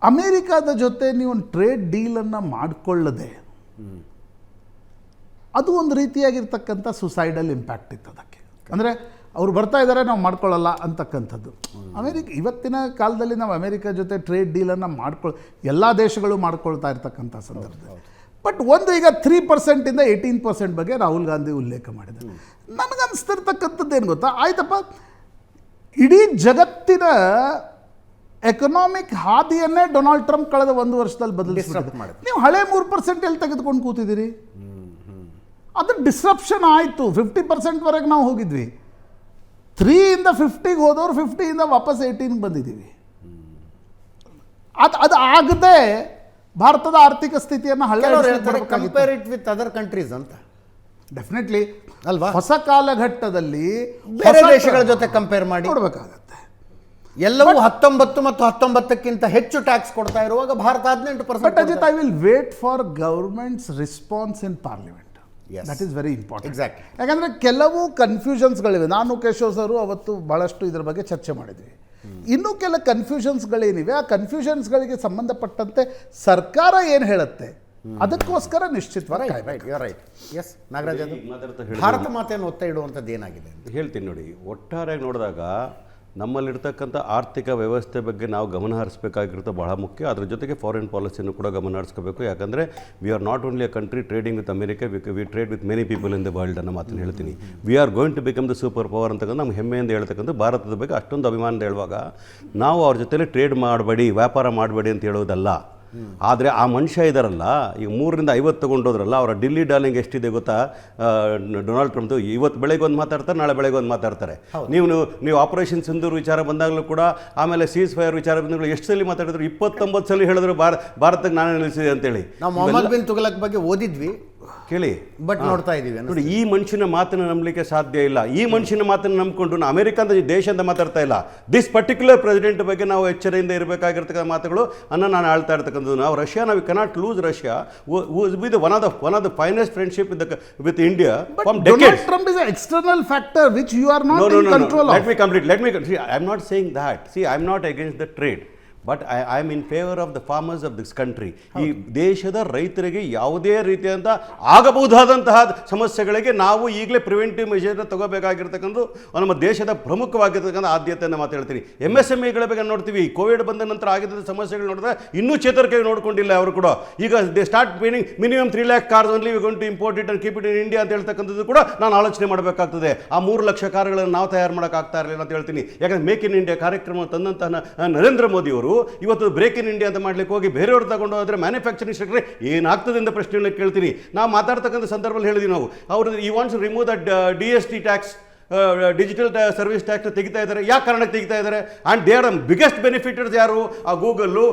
ಅಮೇರಿಕಾದ ಜೊತೆ ನೀವು ಒಂದು ಟ್ರೇಡ್ ಡೀಲನ್ನು ಮಾಡಿಕೊಳ್ಳದೆ ಅದು ಒಂದು ರೀತಿಯಾಗಿರ್ತಕ್ಕಂಥ ಸುಸೈಡಲ್ ಇಂಪ್ಯಾಕ್ಟ್ ಇತ್ತು ಅದಕ್ಕೆ. ಅಂದರೆ ಅವ್ರು ಬರ್ತಾ ಇದ್ದಾರೆ, ನಾವು ಮಾಡ್ಕೊಳ್ಳಲ್ಲ ಅಂತಕ್ಕಂಥದ್ದು. ಇವತ್ತಿನ ಕಾಲದಲ್ಲಿ ನಾವು ಅಮೇರಿಕಾ ಜೊತೆ ಟ್ರೇಡ್ ಡೀಲನ್ನು ಎಲ್ಲ ದೇಶಗಳು ಮಾಡ್ಕೊಳ್ತಾ ಇರ್ತಕ್ಕಂಥ ಸಂದರ್ಭದಲ್ಲಿ. ಬಟ್ ಒಂದು ಈಗ 3% 18% ಬಗ್ಗೆ ರಾಹುಲ್ ಗಾಂಧಿ ಉಲ್ಲೇಖ ಮಾಡಿದ್ದಾರೆ. ನನಗನ್ನಿಸ್ತಿರ್ತಕ್ಕಂಥದ್ದು ಏನು ಗೊತ್ತಾ, ಆಯ್ತಪ್ಪ, ಇಡೀ ಜಗತ್ತಿನ ಎಕನಾಮಿಕ್ ಹಾದಿಯನ್ನೇ ಡೊನಾಲ್ಡ್ ಟ್ರಂಪ್ ಕಳೆದ 1 ವರ್ಷದಲ್ಲಿ ಬದಲಿಸಿದ್ದಾರೆ. ನೀವು ಹಳೆ 3% ಎಲ್ಲಿ ತೆಗೆದುಕೊಂಡು ಕೂತಿದ್ದೀರಿ? ಅದು ಡಿಸ್ರಪ್ಷನ್ ಆಯಿತು. 50%ವರೆಗೆ ನಾವು ಹೋಗಿದ್ವಿ. 3 50 ಹೋದವ್ರು 50 ವಾಪಸ್ 18 ಬಂದಿದ್ದೀವಿ. ಅದು ಆಗದೆ ಭಾರತದ ಆರ್ಥಿಕ ಸ್ಥಿತಿಯನ್ನು compare it with other countries ಅಂತ. ಡೆಫಿನೆಟ್ಲಿ ಅಲ್ವಾ? ಹೊಸ ಕಾಲಘಟ್ಟದಲ್ಲಿ ಬೇರೆ ದೇಶಗಳ ಜೊತೆ ಕಂಪೇರ್ ಮಾಡಿ ನೋಡಬೇಕಾಗತ್ತೆ. ಎಲ್ಲವೂ 19 ಮತ್ತು 19ಕ್ಕಿಂತ ಹೆಚ್ಚು ಟ್ಯಾಕ್ಸ್ ಕೊಡ್ತಾ ಇರುವಾಗ ಭಾರತ 18%. But Ajit, I will wait for government's response in parliament. That is very important. Exactly. ಯಾಕಂದರೆ ಕೆಲವು ಕನ್ಫ್ಯೂಷನ್ಸ್ಗಳಿವೆ. ನಾನು ಕೇಶವ್ ಸರು ಅವತ್ತು ಭಾಳಷ್ಟು ಇದ್ರ ಬಗ್ಗೆ ಚರ್ಚೆ ಮಾಡಿದ್ವಿ. ಇನ್ನೂ ಕೆಲ ಕನ್ಫ್ಯೂಷನ್ಸ್ಗಳೇನಿವೆ, ಆ ಕನ್ಫ್ಯೂಷನ್ಸ್ಗಳಿಗೆ ಸಂಬಂಧಪಟ್ಟಂತೆ ಸರ್ಕಾರ ಏನು ಹೇಳುತ್ತೆ ಅದಕ್ಕೋಸ್ಕರ ನಿಶ್ಚಿತವಾಗಿ ರೈಟ್. ಎಸ್ ನಾಗರಾಜ್, ಭಾರತ ಮಾತೆಯನ್ನು ಒತ್ತ ಇಡುವಂಥದ್ದು ಏನಾಗಿದೆ ಹೇಳ್ತೀನಿ ನೋಡಿ. ಒಟ್ಟಾರೆಯಾಗಿ ನೋಡಿದಾಗ ನಮ್ಮಲ್ಲಿರ್ತಕ್ಕಂಥ ಆರ್ಥಿಕ ವ್ಯವಸ್ಥೆ ಬಗ್ಗೆ ನಾವು ಗಮನ ಹರಿಸಬೇಕಾಗಿರುತ್ತೆ, ಬಹಳ ಮುಖ್ಯ. ಅದ್ರ ಜೊತೆಗೆ ಫಾರಿನ್ ಪಾಲಿಸಿಯನ್ನು ಕೂಡ ಗಮನ ಹರಿಸ್ಕೋಬೇಕು. ಯಾಕಂದರೆ we are not only a country trading with America, we trade with many people in the world ಅನ್ನೋ ಮಾತನ್ನು ಹೇಳ್ತೀನಿ. We are going to become the super power ಅಂತಕ್ಕಂಥ ನಮ್ಮ ಹೆಮ್ಮೆಯಿಂದ ಹೇಳ್ತಕ್ಕಂಥ ಭಾರತದ ಬಗ್ಗೆ ಅಷ್ಟೊಂದು ಅಭಿಮಾನದ ಹೇಳುವಾಗ ನಾವು ಅವ್ರ ಜೊತೆಲಿ ಟ್ರೇಡ್ ಮಾಡಬೇಡಿ, ವ್ಯಾಪಾರ ಮಾಡಬೇಡಿ ಅಂತ ಹೇಳೋದಲ್ಲ. ಆದರೆ ಆ ಮನುಷ್ಯ ಇದ್ದಾರಲ್ಲ, ಈಗ 3ರಿಂದ 50 ತಗೊಂಡೋದ್ರಲ್ಲ, ಅವರ ಡಿಲ್ಲಿ ಡಾರ್ಲಿಂಗ್ ಎಷ್ಟಿದೆ ಗೊತ್ತಾ? ಡೊನಾಲ್ಡ್ ಟ್ರಂಪ್ ಇವತ್ತು ಬೆಳಗ್ಗೆ ಒಂದು ಮಾತಾಡ್ತಾರೆ, ನಾಳೆ ಬೆಳಗ್ಗೆ ಒಂದು ಮಾತಾಡ್ತಾರೆ. ನೀವು ಆಪರೇಷನ್ ಸಿಂಧೂರ್ ವಿಚಾರ ಬಂದಾಗಲೂ ಕೂಡ, ಆಮೇಲೆ ಸೀಸ್ ಫೈರ್ ವಿಚಾರ ಬಂದಾಗಲೂ ಎಷ್ಟು ಸಲ ಮಾತಾಡಿದ್ರು? 29 ಸಲ ಹೇಳಿದ್ರು ಭಾರತಕ್ಕೆ ನಾನೇ ನಿಲ್ಲಿಸಿದೆ ಅಂತೇಳಿ. ನಾವು ಮೊಹಮ್ಮದ್ ಬಿನ್ ತುಘಲಕ್ ಬಗ್ಗೆ ಓದಿದ್ವಿ, ಕೇಳಿ, ಬಟ್ ನೋಡ್ತಾ ಇದೀವಿ ನೋಡಿ. ಈ ಮನುಷ್ಯನ ಮಾತನ್ನು ನಂಬಲಿಕ್ಕೆ ಸಾಧ್ಯ ಇಲ್ಲ. ಈ ಮನುಷ್ಯನ ಮಾತನ್ನು ನಂಬಿಕೊಂಡು ಅಮೆರಿಕದ ದೇಶ ಅಂತ ಮಾತಾಡ್ತಾ ಇಲ್ಲ. ದಿಸ್ ಪರ್ಟಿಕ್ಯುಲರ್ ಪ್ರೆಸಿಡೆಂಟ್ ಬಗ್ಗೆ ನಾವು ಎಚ್ಚರಿಯಿಂದ ಇರಬೇಕಾಗಿರ್ತಕ್ಕಂಥ ಮಾತುಗಳು ನಾನು ಆಳ್ತಾ ಇರ್ತಕ್ಕಂಥದ್ದು. ನಾವು ರಷ್ಯಾ, ನಾವು cannot lose Russia with one of the finest friendship with India from decades. Trump is an external factor which you are not in control of. Let me see, I am not saying that. See, I am not against the trade. But I am in favour of the farmers of this country. ಈ ದೇಶದ ರೈತರಿಗೆ ಯಾವುದೇ ರೀತಿಯಂಥ ಆಗಬಹುದಾದಂತಹ ಸಮಸ್ಯೆಗಳಿಗೆ ನಾವು ಈಗಲೇ ಪ್ರಿವೆಂಟಿವ್ ಮೆಷರ್ನ ತಗೋಬೇಕಾಗಿರ್ತಕ್ಕಂಥ ನಮ್ಮ ದೇಶದ ಪ್ರಮುಖವಾಗಿರ್ತಕ್ಕಂಥ ಆದ್ಯತೆಯನ್ನು ಮಾತಾಡ್ತೀನಿ. MSMEಗಳ ಬಗ್ಗೆ ನೋಡ್ತೀವಿ. ಕೋವಿಡ್ ಬಂದ ನಂತರ ಆಗಿದ್ದ ಸಮಸ್ಯೆಗಳು ನೋಡಿದ್ರೆ ಇನ್ನೂ ಚೇತರಿಕೆ ನೋಡ್ಕೊಂಡಿಲ್ಲ ಅವರು ಕೂಡ. ಈಗ they start meaning minimum 3 lakh cars only we going to import it and keep it in India ಅಂತ ಹೇಳ್ತಕ್ಕಂಥದ್ದು ಕೂಡ ನಾನು ಆಲೋಚನೆ ಮಾಡಬೇಕಾಗ್ತದೆ. ಆ 3 ಲಕ್ಷ ಕಾರ್ಗಳನ್ನು ನಾವು ತಯಾರು ಮಾಡೋಕ್ಕಾಗ್ತಾ ಇರಲಿಲ್ಲ ಅಂತ ಹೇಳ್ತೀನಿ. ಯಾಕಂದರೆ ಮೇಕ್ ಇನ್ ಇಂಡಿಯಾ ಕಾರ್ಯಕ್ರಮ ತಂದಂತಹ ನರೇಂದ್ರ ಮೋದಿ ಅವರು ಇವತ್ತು ಬ್ರೇಕ್ ಇನ್ ಇಂಡಿಯಾ ಅಂತ ಮಾಡ್ಲಿಕ್ಕೆ ಹೋಗಿ ಬೇರೆಯವ್ರು ತಗೊಂಡು ಹೋದರೆ ಮ್ಯಾನುಫ್ಯಾಕ್ಚರಿಂಗ್ ಸೆಕ್ಟರ್ ಏನಾಗ್ತದೆ ಅಂತ ಪ್ರಶ್ನೆಗಳನ್ನ ಕೇಳ್ತೀನಿ. ನಾವು ಮಾತಾಡ್ತಕ್ಕಂಥ ಸಂದರ್ಭದಲ್ಲಿ ಹೇಳಿದ್ವಿ ನಾವು, ಅವರು ಈ wants to remove the DST tax, digital service tax ತೆಗಿತಾ ಇದ್ದಾರೆ. ಯಾವ ಕಾರಣಕ್ಕೆ ತೆಗಿತಾ ಇದ್ದಾರೆ? And they are the biggest benefiters ಯಾರು? ಆ ಗೂಗಲ್ಲು,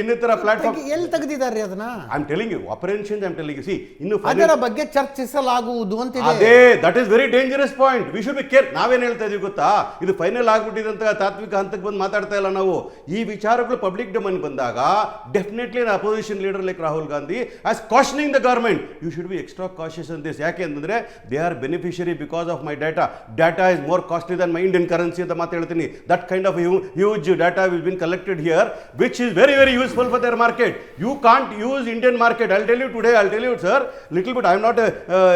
ಇನ್ನಿತರ ಪ್ಲಾಟ್ಫಾರ್ಮ್. ಎಲ್ಲಿ ತೆಗೆದಿದ್ದಾರೆ ಅದನ್ನ? I am telling you, operations I am telling you. See, ಇನ್ನು ಅದರ ಬಗ್ಗೆ ಚರ್ಚಿಸಲಾಗುವುದು ಅಂತ. ಅದೇ, that is very dangerous point. We should be care. ನಾವೇನು ಹೇಳ್ತಾ ಇದೀವಿ ಗೊತ್ತಾ? ಇದು ಫೈನಲ್ ಆಗ್ಬಿಟ್ಟಿದೆ ಅಂತ ತಾತ್ವಿಕ ಹಂತಕ್ಕೆ ಬಂದು ಮಾತಾಡ್ತಾ ಇಲ್ಲ ನಾವು. ಈ ವಿಚಾರಗಳು ಪಬ್ಲಿಕ್ ಡೊಮೈನ್ ಬಂದಾಗ definitely opposition leader like Rahul Gandhi as cautioning the government, you should be extra cautious in this. ಯಾಕೆ ಅಂತಂದ್ರೆ they are beneficiary because of my data is more costly than my Indian currency ಅಂತ ಮಾತು ಹೇಳ್ತೀನಿ. That kind of huge data will be collected here, which is very, very useful for their market. You can't use Indian market. I'll tell you today, sir, little bit, I'm not a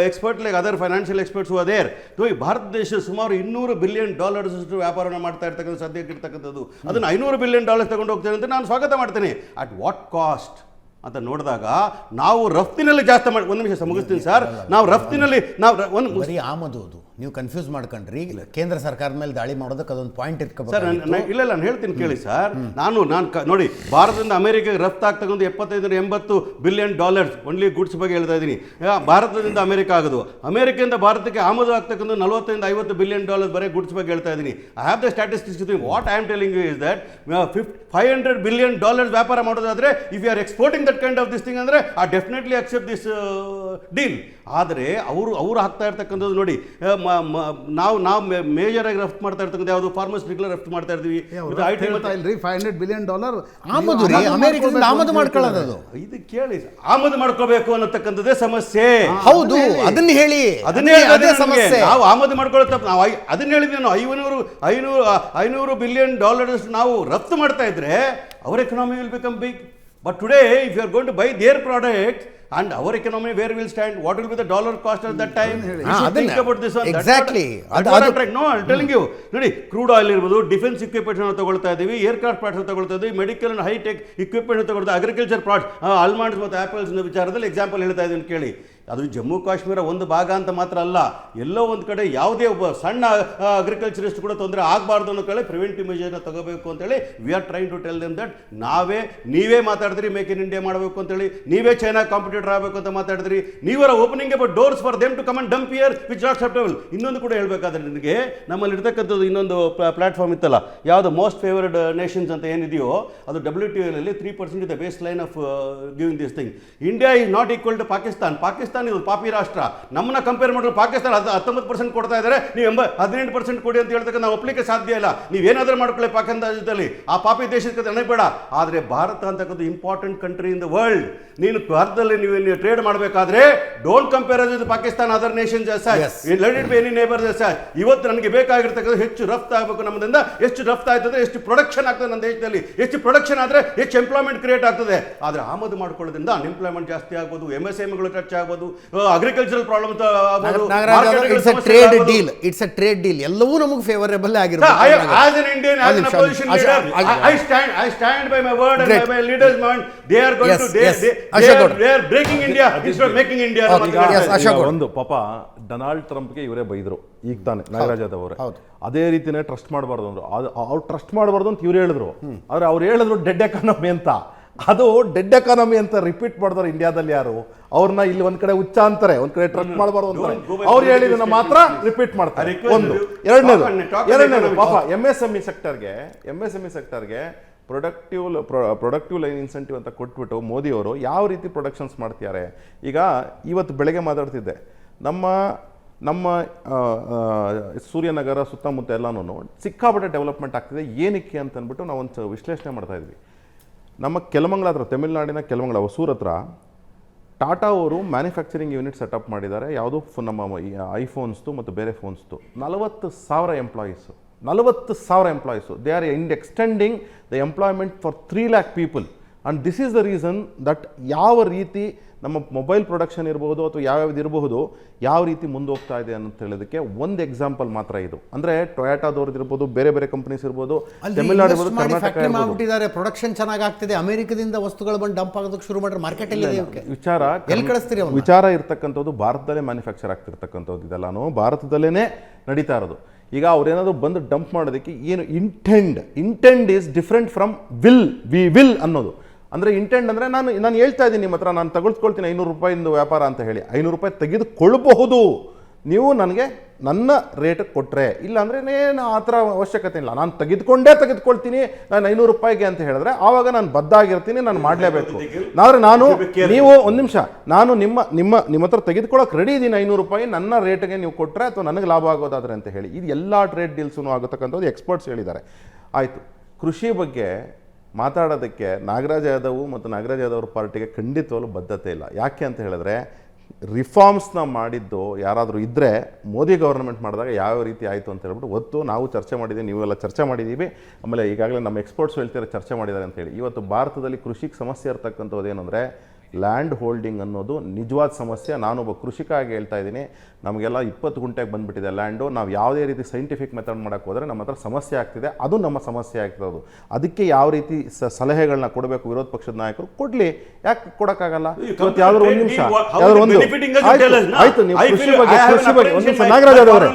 expert like other financial experts who are there. So, Bharat ದೇಶ ಸುಮಾರು $200 billion ಅಷ್ಟು ವ್ಯಾಪಾರನ ಮಾಡ್ತಾ ಇರ್ತಕ್ಕಂಥ ಸದ್ಯಕ್ಕೆ ಇರ್ತಕ್ಕಂಥದ್ದು. ಅದನ್ನು $500 billion ತಗೊಂಡು ಹೋಗ್ತೇನೆ ಅಂತ ನಾನು ಸ್ವಾಗತ ಮಾಡ್ತೇನೆ. ಅಟ್ ವಾಟ್ ಕಾಸ್ಟ್ ಅಂತ ನೋಡಿದಾಗ ನಾವು ರಫ್ತಿನಲ್ಲಿ ಜಾಸ್ತಿ ಮಾಡಿ, ಒಂದು ನಿಮಿಷ ಮುಗಿಸ್ತೀನಿ ಸರ್. ನಾವು ರಫ್ತಿನಲ್ಲಿ ಬರೀ ಆಮದು, ನೀವು ಕನ್ಫ್ಯೂಸ್ ಮಾಡ್ಕೊಂಡ್ರಿ. ಕೇಂದ್ರ ಸರ್ಕಾರದ ಮೇಲೆ ದಾಳಿ ಮಾಡೋದಕ್ಕೆ ಅದೊಂದು ಪಾಯಿಂಟ್ ಇಟ್ಕೋಬೇಕು ಸರ್. ಇಲ್ಲ, ನಾನು ಹೇಳ್ತೀನಿ ಕೇಳಿ ಸರ್. ನಾನು ನೋಡಿ, ಭಾರತದಿಂದ ಅಮೆರಿಕಾಗೆ ರಫ್ತಾಗ್ತಕ್ಕಂಥ $75-80 ಬಿಲಿಯನ್ ಓನ್ಲಿ ಗುಡ್ಸ್ ಬಗ್ಗೆ ಹೇಳ್ತಾ ಇದ್ದೀನಿ. ಭಾರತದಿಂದ ಅಮೆರಿಕ ಆಗೋದು, ಅಮೆರಿಕದಿಂದ ಭಾರತಕ್ಕೆ ಆಮದು ಆಗ್ತಕ್ಕಂಥ $45-50 ಬಿಲಿಯನ್ ಬರೀ ಗುಡ್ಸ್ ಬಗ್ಗೆ ಹೇಳ್ತಾ ಇದ್ದೀನಿ. I have the statistics. What I am telling you is that $500 billion ವ್ಯಾಪಾರ ಮಾಡೋದಾದ್ರೆ, if you are exporting that kind of this thing ಅಂದರೆ I definitely accept this deal. ಆದರೆ ಅವರು ಹಾಕ್ತಾ ಇರ್ತಕ್ಕಂಥದ್ದು ನೋಡಿ, ನಾವು ಮೇಜರ್ ಆಗಿ ರಫ್ತು ಮಾಡ್ತಾ ಇರ್ತಕ್ಕಂಥ ಯಾವುದು ಫಾರ್ಮಸ್ಯೂಟಿಕಲ್ ರಫ್ತು ಮಾಡ್ತಾ ಇದ್ದೀವಿ. $500 billion ಆಮದು ರೀ, ಅಮೆರಿಕದಿಂದ ಆಮದು ಮಾಡ್ಕೊಳ್ಳೋದು ಅದು. ಇದು ಕೇಳಿ, ಆಮದು ಮಾಡ್ಕೋಬೇಕು ಅನ್ನತಕ್ಕಂಥದ್ದೇ ಸಮಸ್ಯೆ. ಹೌದು, ಅದನ್ನ ಹೇಳಿ, ಅದೇ ಸಮಸ್ಯೆ. ನಾವು ಆಮದು ಮಾಡ್ಕೊಳ್ಳೋ ನಾವು ಅದನ್ನ ಹೇಳಿದ್ವಿ. ನಾವು $500 billion ನಾವು ರಫ್ತು ಮಾಡ್ತಾ ಇದ್ರೆ our economy will become big. But today, if you are going to buy their product and our economy, where will stand? What will be the dollar cost at that time? You should think about this one. Exactly. That's what I'm trying. No, I'm telling you. ನೋಡಿ, ಕ್ರೂಡ್ ಆಯಿಲ್ ಇರ್ಬೋದು, ಡಿಫೆನ್ಸ್ ಇಕ್ವಿಪ್ಮೆಂಟ್ ತಗೊಳ್ತಾ ಇದೀವಿ, ಏರ್ಕ್ರಾಫ್ಟ್ ಪಾರ್ಟ್ಸ್ ತಗೊಳ್ತಾ ಇದೀವಿ, ಮೆಡಿಕಲ್ ಅಂಡ್ ಹೈಟೆಕ್ ಇಕ್ವಿಪ್ಮೆಂಟ್ ತಗೊಳ್ತಾ, ಅಗ್ರಿಕಲ್ಚರ್ ಪ್ರಾಡಕ್ಟ್ಸ್, ಆಲ್ಮಂಡ್ಸ್ ಮತ್ತು ಆಪಲ್ಸ್ ವಿಚಾರದಲ್ಲಿ ಎಕ್ಸಾಂಪಲ್ ಹೇಳ್ತಾ ಇದೀನಿ ಕೇಳಿ. ಅದು ಜಮ್ಮು ಕಾಶ್ಮೀರ ಒಂದು ಭಾಗ ಅಂತ ಮಾತ್ರ ಅಲ್ಲ, ಎಲ್ಲೋ ಒಂದು ಕಡೆ ಯಾವುದೇ ಒಬ್ಬ ಸಣ್ಣ ಅಗ್ರಿಕಲ್ಚರಿಸ್ಟ್ ಕೂಡ ತೊಂದರೆ ಆಗಬಾರ್ದು ಅನ್ನೋ ಕಡೆ ಪ್ರಿವೆಂಟಿವ್ ಮೆಜರ್ನ ತಗೋಬೇಕು ಅಂತೇಳಿ we are trying to tell them that. ನೀವೇ ಮಾತಾಡಿದ್ರಿ ಮೇಕ್ ಇನ್ ಇಂಡಿಯಾ ಮಾಡಬೇಕು ಅಂತೇಳಿ, ನೀವೇ ಚೈನಾ ಕಾಂಪಿಟೇಟರ್ ಆಗಬೇಕು ಅಂತ ಮಾತಾಡಿದ್ರಿ, ನೀವರ opening about doors for them to come and dump here which not acceptable. ಇನ್ನೊಂದು ಕೂಡ ಹೇಳಬೇಕಾದ್ರೆ ನಿನಗೆ, ನಮ್ಮಲ್ಲಿ ಇರ್ತಕ್ಕಂಥದ್ದು ಇನ್ನೊಂದು ಪ್ಲಾಟ್ಫಾರ್ಮ್ ಇತ್ತಲ್ಲ, ಯಾವುದು ಮೋಸ್ಟ್ ಫೇವರ್ಡ್ ನೇಷನ್ಸ್ ಅಂತ ಏನಿದೆಯೋ ಅದು WTO ಅಲ್ಲಿ 3% is the base line of giving this thing. India is not equal to Pakistan. Pakistan ಇದು ಪಾಪಿ ರಾಷ್ಟ್ರ. ನಮ್ಮನ್ನ ಕಂಪೇರ್ ಮಾಡಿದ್ರೆ ಪಾಕಿಸ್ತಾನ 19% ಕೊಡ್ತಾ ಇದ್ದಾರೆ, ನೀವು 18% ಕೊಡಿ ಅಂತ ಹೇಳ್ತಕ್ಕ ನಾವು ಒಪ್ಲಿಕ್ಕೆ ಸಾಧ್ಯ ಇಲ್ಲ. ನೀವೇನಾದ್ರೂ ಮಾಡ್ಕೊಳ್ಳಿ ಪಾಕಿಸ್ತಾನ ಜೊತೆಲಿ, ಆ ಪಾಪಿ ದೇಶಕ್ಕೆ ನೆನಪೇಡ. ಆದರೆ ಭಾರತ ಅಂತಕ್ಕಂಥ important country in the world. ನೀನು ಭಾರತದಲ್ಲಿ ನೀವು ಟ್ರೇಡ್ ಮಾಡಬೇಕಾದ್ರೆ don't compare with Pakistan other Nations as such. Let it be any neighbours as such. ಇವತ್ತು ನನಗೆ ಬೇಕಾಗಿರ್ತಕ್ಕಂಥ ಹೆಚ್ಚು ರಫ್ತು ಆಗಬೇಕು ನಮ್ಮದಿಂದ. ಎಷ್ಟು ರಫ್ತು ಆಗ್ತದೆ, ಎಷ್ಟು ಪ್ರೊಡಕ್ಷನ್ ಆಗ್ತದೆ ನನ್ನ ದೇಶದಲ್ಲಿ, ಎಷ್ಟು ಪ್ರೊಡಕ್ಷನ್ ಆದರೆ ಹೆಚ್ಚು ಎಂಪ್ಲಾಯ್ಮೆಂಟ್ ಕ್ರಿಯೇಟ್ ಆಗ್ತದೆ. ಆದರೆ ಆಮದು ಮಾಡ್ಕೊಳ್ಳೋದ್ರಿಂದ ಅನ್ಎಂಪ್ಲಾಯ್ಮೆಂಟ್ ಜಾಸ್ತಿ ಆಗ್ಬೋದು, MSMEಗಳು ಟಚ್ ಆಗ್ಬೋದು, ಅಗ್ರಿಕಲ್ಚರಲ್ ಪ್ರಾಬ್ಲಮ್ ಆಗ್ಬೋದು. It's a trade deal. ಎಲ್ಲವೂ ನಮಗೆ ಫೇವರೇಬಲ್ ಆಗಿರುತ್ತೆ. As an Indian, as an opposition leader, I stand by my word and by my leaders' mind. They are going to they are breaking India instead of making India. ಒಂದು ಪಾಪ ಡೊನಾಲ್ಡ್ ಟ್ರಂಪ್ಗೆ ಇವರೇ ಬೈದ್ರು ಈಗ ತಾನೆ, ನಾಗರಾಜ್ ಯಾದವ್ ಅವರೇ. ಅದೇ ರೀತಿನೇ ಟ್ರಸ್ಟ್ ಮಾಡಬಾರ್ದು ಅಂದ್ರು. ಅವ್ರು ಟ್ರಸ್ಟ್ ಮಾಡಬಾರ್ದು ಅಂತ ಇವ್ರು ಹೇಳಿದ್ರು. ಆದ್ರೆ ಅವ್ರು ಹೇಳಿದ್ರು ಡೆಡ್ ಎಕಾನಮಿ ಅಂತ. ಅದು ಡೆಡ್ ಎಕಾನಮಿ ಅಂತ ರಿಪೀಟ್ ಮಾಡಿದವ್ರು ಇಂಡಿಯಾದಲ್ಲಿ ಯಾರು? ಅವ್ರನ್ನ ಇಲ್ಲಿ ಒಂದ್ ಕಡೆ ಉಚ್ಚ ಅಂತಾರೆ, ಒಂದ್ ಕಡೆ ಟ್ರಸ್ಟ್ ಮಾಡಬಾರ್ದು ಅಂತಾರೆ. ಅವ್ರು ಹೇಳಿದನ್ನ ಮಾತ್ರ ರಿಪೀಟ್ ಮಾಡ್ತಾರೆ. ಒಂದು ಎರಡನೇದು ಪಾಪ MSME ಸೆಕ್ಟರ್ಗೆ ಪ್ರೊಡಕ್ಟಿವ್ ಲೈನ್ ಇನ್ಸೆಂಟಿವ್ ಅಂತ ಕೊಟ್ಬಿಟ್ಟು ಮೋದಿ ಅವರು ಯಾವ ರೀತಿ ಪ್ರೊಡಕ್ಷನ್ಸ್ ಮಾಡ್ತಿದ್ದಾರೆ. ಈಗ ಇವತ್ತು ಬೆಳಗ್ಗೆ ಮಾತಾಡ್ತಿದ್ದೆ, ನಮ್ಮ ಸೂರ್ಯನಗರ ಸುತ್ತಮುತ್ತ ಎಲ್ಲನೂ ಸಿಕ್ಕಾಪಟ್ಟೆ ಡೆವಲಪ್ಮೆಂಟ್ ಆಗ್ತಿದೆ. ಏನಕ್ಕೆ ಅಂತ ಅಂದ್ಬಿಟ್ಟು ನಾವು ಒಂದು ವಿಶ್ಲೇಷಣೆ ಮಾಡ್ತಾ ಇದ್ವಿ. ನಮ್ಮ ಕೆಲಮಂಗಲ ಹತ್ರ, ತಮಿಳುನಾಡಿನ ಕೆಲಮಂಗಲ ಹೊಸೂರ್ ಹತ್ರ ಟಾಟಾ ಅವರು ಮ್ಯಾನುಫ್ಯಾಕ್ಚರಿಂಗ್ ಯೂನಿಟ್ ಸೆಟಪ್ ಮಾಡಿದ್ದಾರೆ. ಯಾವುದು ನಮ್ಮ ಐಫೋನ್ಸ್ದು ಮತ್ತು ಬೇರೆ ಫೋನ್ಸ್ದು. 40,000 employees. They are extending the employment for 3 lakh people. And this is the reason that ಯಾವ ರೀತಿ ನಮ್ಮ ಮೊಬೈಲ್ ಪ್ರೊಡಕ್ಷನ್ ಇರಬಹುದು ಅಥವಾ ಯಾವ್ಯಾವ್ದು ಇರಬಹುದು, ಯಾವ ರೀತಿ ಮುಂದೋಗ್ತಾ ಇದೆ ಅಂತ ಹೇಳೋದಕ್ಕೆ ಒಂದು ಎಕ್ಸಾಂಪಲ್ ಮಾತ್ರ ಇದು. ಅಂದರೆ ಟೊಯಾಟಾದವ್ರದ್ದು ಇರ್ಬೋದು, ಬೇರೆ ಬೇರೆ ಕಂಪನೀಸ್ ಇರ್ಬೋದು, ತಮಿಳುನಾಡು ಇರ್ಬೋದು, ಕರ್ನಾಟಕ ಮಾಡಿದ್ದಾರೆ. ಪ್ರೊಡಕ್ಷನ್ ಚೆನ್ನಾಗಿ ಆಗ್ತಿದೆ. ಅಮೆರಿಕದಿಂದ ವಸ್ತುಗಳು ಬಂದು ಡಂಪ್ ಆಗೋದಕ್ಕೆ ಶುರು ಮಾಡಿದ್ರೆ ಮಾರ್ಕೆಟಲ್ಲಿ ವಿಚಾರ ಇರ್ತಕ್ಕಂಥದ್ದು ಭಾರತದಲ್ಲೇ ಮ್ಯಾನುಫ್ಯಾಕ್ಚರ್ ಆಗ್ತಿರ್ತಕ್ಕಂಥದ್ದು. ಇದೆಲ್ಲಾನು ಭಾರತದಲ್ಲೇ ನಡೀತಾ ಇರೋದು. ಈಗ ಅವ್ರೇನಾದ್ರು ಬಂದು ಡಂಪ್ ಮಾಡೋದಕ್ಕೆ ಏನು intend is different from will ಅನ್ನೋದು. ಅಂದರೆ ಇಂಟೆಂಡ್ ಅಂದರೆ ನಾನು ಹೇಳ್ತಾ ಇದ್ದೀನಿ ನಿಮ್ಮ ಹತ್ರ, ನಾನು ತಗೊಳ್ಸ್ಕೊಳ್ತೀನಿ $500 ವ್ಯಾಪಾರ ಅಂತ ಹೇಳಿ. $500 ತೆಗೆದುಕೊಳ್ಳಬಹುದು ನೀವು ನನಗೆ ನನ್ನ ರೇಟ್ ಕೊಟ್ಟರೆ. ಇಲ್ಲಾಂದರೆ ಏನು ಆ ಥರ ಅವಶ್ಯಕತೆ ಇಲ್ಲ. ನಾನು ತೆಗೆದುಕೊಳ್ತೀನಿ ನಾನು $500 ಅಂತ ಹೇಳಿದ್ರೆ ಆವಾಗ ನಾನು ಬದ್ಧ ಆಗಿರ್ತೀನಿ, ನಾನು ಮಾಡಲೇಬೇಕು. ಆದರೆ ನೀವು ಒಂದು ನಿಮಿಷ, ನಾನು ನಿಮ್ಮ ಹತ್ರ ತೆಗೆದುಕೊಳ್ಳೋಕೆ ರೆಡಿ ಇದ್ದೀನಿ. $500 ನನ್ನ ರೇಟ್ಗೆ ನೀವು ಕೊಟ್ಟರೆ ಅಥವಾ ನನಗೆ ಲಾಭ ಆಗೋದಾದ್ರೆ ಅಂತ ಹೇಳಿ. ಇದು ಎಲ್ಲ ಟ್ರೇಡ್ ಡೀಲ್ಸೂ ಆಗತಕ್ಕಂಥದ್ದು ಎಕ್ಸ್ಪರ್ಟ್ಸ್ ಹೇಳಿದ್ದಾರೆ. ಆಯಿತು, ಕೃಷಿ ಬಗ್ಗೆ ಮಾತಾಡೋದಕ್ಕೆ ನಾಗರಾಜ್ ಯಾದವ್ ಮತ್ತು ನಾಗರಾಜ್ ಯಾದವ್ ಅವ್ರ ಪಾರ್ಟಿಗೆ ಖಂಡಿತವಾಗ್ಲೂ ಬದ್ಧತೆ ಇಲ್ಲ. ಯಾಕೆ ಅಂತ ಹೇಳಿದ್ರೆ, ರಿಫಾರ್ಮ್ಸ್ನ ಮಾಡಿದ್ದು ಯಾರಾದರೂ ಇದ್ದರೆ ಮೋದಿ ಗವರ್ನಮೆಂಟ್ ಮಾಡಿದಾಗ ಯಾವ ರೀತಿ ಆಯಿತು ಅಂತ ಹೇಳ್ಬಿಟ್ಟು ನಾವು ಚರ್ಚೆ ಮಾಡಿದ್ದೀವಿ, ನೀವೆಲ್ಲ ಚರ್ಚೆ ಮಾಡಿದ್ದೀವಿ. ಆಮೇಲೆ ಈಗಾಗಲೇ ನಮ್ಮ ಎಕ್ಸ್ಪರ್ಟ್ಸ್ ಹೇಳ್ತಾರೆ ಚರ್ಚೆ ಮಾಡಿದ್ದಾರೆ ಅಂತೇಳಿ. ಇವತ್ತು ಭಾರತದಲ್ಲಿ ಕೃಷಿಗೆ ಸಮಸ್ಯೆ ಇರ್ತಕ್ಕಂಥದ್ದು ಏನಂದರೆ ಲ್ಯಾಂಡ್ ಹೋಲ್ಡಿಂಗ್ ಅನ್ನೋದು ನಿಜವಾದ ಸಮಸ್ಯೆ. ನಾನೊಬ್ಬ ಕೃಷಿಕ ಆಗಿ ಹೇಳ್ತಾ ಇದ್ದೀನಿ. ನಮಗೆಲ್ಲ 20 ಗುಂಟೆಗೆ ಬಂದುಬಿಟ್ಟಿದೆ ಲ್ಯಾಂಡು. ನಾವು ಯಾವುದೇ ರೀತಿ ಸೈಂಟಿಫಿಕ್ ಮೆಥಡ್ ಮಾಡೋಕ್ಕೆ ಹೋದರೆ ನಮ್ಮ ಹತ್ರ ಸಮಸ್ಯೆ ಆಗ್ತಿದೆ. ಅದು ನಮ್ಮ ಸಮಸ್ಯೆ ಆಗ್ತದೆ. ಅದಕ್ಕೆ ಯಾವ ರೀತಿ ಸಲಹೆಗಳನ್ನ ಕೊಡಬೇಕು ವಿರೋಧ ಪಕ್ಷದ ನಾಯಕರು ಕೊಡಲಿ. ಯಾಕೆ ಕೊಡೋಕ್ಕಾಗಲ್ಲ? ಇವತ್ತು ಯಾವ್ದಾದ್ರು ಒಂದು ನಿಮಿಷ ಆಯ್ತು, ನೀವು ಕೃಷಿ ಬಗ್ಗೆ ಒಂದು ನಿಮಿಷ ನಾಗರಾಜ್ ಅವರೇ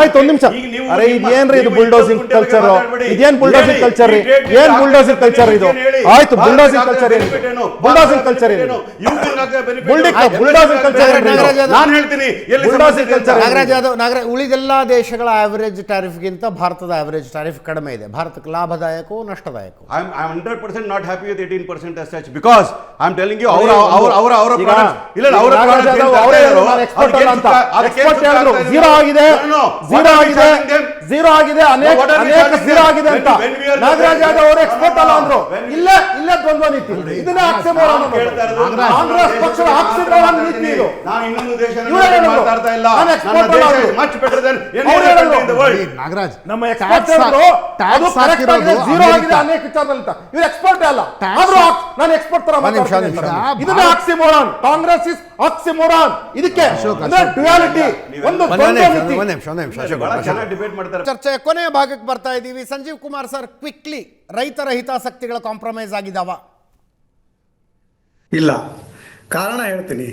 ಆಯ್ತು ಒಂದು ನಿಮಿಷ ಅರೆ ಇದೇನ್ರಿ ಇದು ಬುಲ್ಡೋಸಿಂಗ್ ಕಲ್ಚರ್? ಇದೇನ್ ಬುಲ್ಡೋಸಿಂಗ್ ಕಲ್ಚರ್ ರೀ? ಏನ್ ಬುಲ್ಡೋಸಿಂಗ್ ಕಲ್ಚರ್ ಇದು? ಆಯ್ತು, ಬುಲ್ಡೋಸಿಂಗ್ ಕಲ್ಚರ್ ಏನು? ಬುಲ್ಡೋಸಿಂಗ್ ಕಲ್ಚರ್ ಏನು? ಬುಲ್ಡೋಸಿಂಗ್ ಕಲ್ಚರ್ ನಾನು ಹೇಳ್ತೀನಿ, ಬುಲ್ಡೋಸಿಂಗ್ ಕಲ್ಚರ್ ನಾಗರಾಜ್ ಉಳಿದೆಲ್ಲ ದೇಶಗಳ ಆವರೇಜ್ ಟ್ಯಾರಿಫ್ಗಿಂತ ಭಾರತದ ಆವರೇಜ್ ಟ್ಯಾರಿಫ್ ಕಡಿಮೆ ಇದೆ. ಭಾರತಕ್ಕೆ ಲಾಭದಾಯಕವೋ ನಷ್ಟದಾಯಕವೋ? I'm 100% not happy with 18% as such, because I'm telling you, ಅವರ products ಇಲ್ಲ ಅವರ ಝೀರೋ ಆಗಿದೆ, ಝೀರೋ ಆಗಿದೆ, ಅನೇಕ ಝೀರೋ ಆಗಿದೆ ಅಂತ ನಾಗರಾಜ್ ಯಾದವ್ ಅವರು ಎಕ್ಸ್ಪೋರ್ಟ್ ಅಲ್ಲ ಅಂದ್ರು. ಇಲ್ಲೇ ದ್ವಂದ್ವ ನೀತಿ, ಇದನ್ನ ಆಕ್ಸಿಮೋರನ್ ಕಾಂಗ್ರೆಸ್ ಪಕ್ಷದ ಆಕ್ಸಿಮೋರನ್ ನೀತಿ ಇದು. ನಾನು ಇನ್ನೊಂದು ದೇಶ ಮಾತಾಡ್ತಾ ಇಲ್ಲ, ಮಚ್ ಬೆಟರ್ ದನ್ ನಾಗರಾಜ್, ನಮ್ಮ ಎಕ್ಸ್ಪೋರ್ಟ್ ಝೀರೋ ಆಗಿದೆ ಅನೇಕ ವಿಚಾರದಲ್ಲಿ ಅಂತ. ಇವ್ರು ಎಕ್ಸ್ಪೋರ್ಟ್ ಅಲ್ಲ, ಆದ್ರೂ ನಾನು ಎಕ್ಸ್ಪೋರ್ಟ್ ತರ ಮಾತಾಡ್ತೀನಿ. ಇದನ್ನ ಆಕ್ಸಿಮೋರನ್, ಕಾಂಗ್ರೆಸ್ ಇಸ್ ಆಕ್ಸಿಮೋರನ್. ಇದಕ್ಕೆ ಡ್ಯುಯಾಲಿಟಿ, ಒಂದು ಡಿಬೇಟ್ ಮಾಡ್ತಾರೆ. ಚರ್ಚೆಯ ಕೊನೆಯ ಭಾಗಕ್ಕೆ ಬರ್ತಾ ಇದ್ದೀವಿ. ಸಂಜೀವ್ ಕುಮಾರ್ ಸರ್, ಕ್ವಿಕ್ಲಿ, ರೈತರ ಹಿತಾಸಕ್ತಿಗಳ ಕಾಂಪ್ರಮೈಸ್ ಆಗಿದಾವ? ಇಲ್ಲ, ಕಾರಣ ಹೇಳ್ತೀನಿ.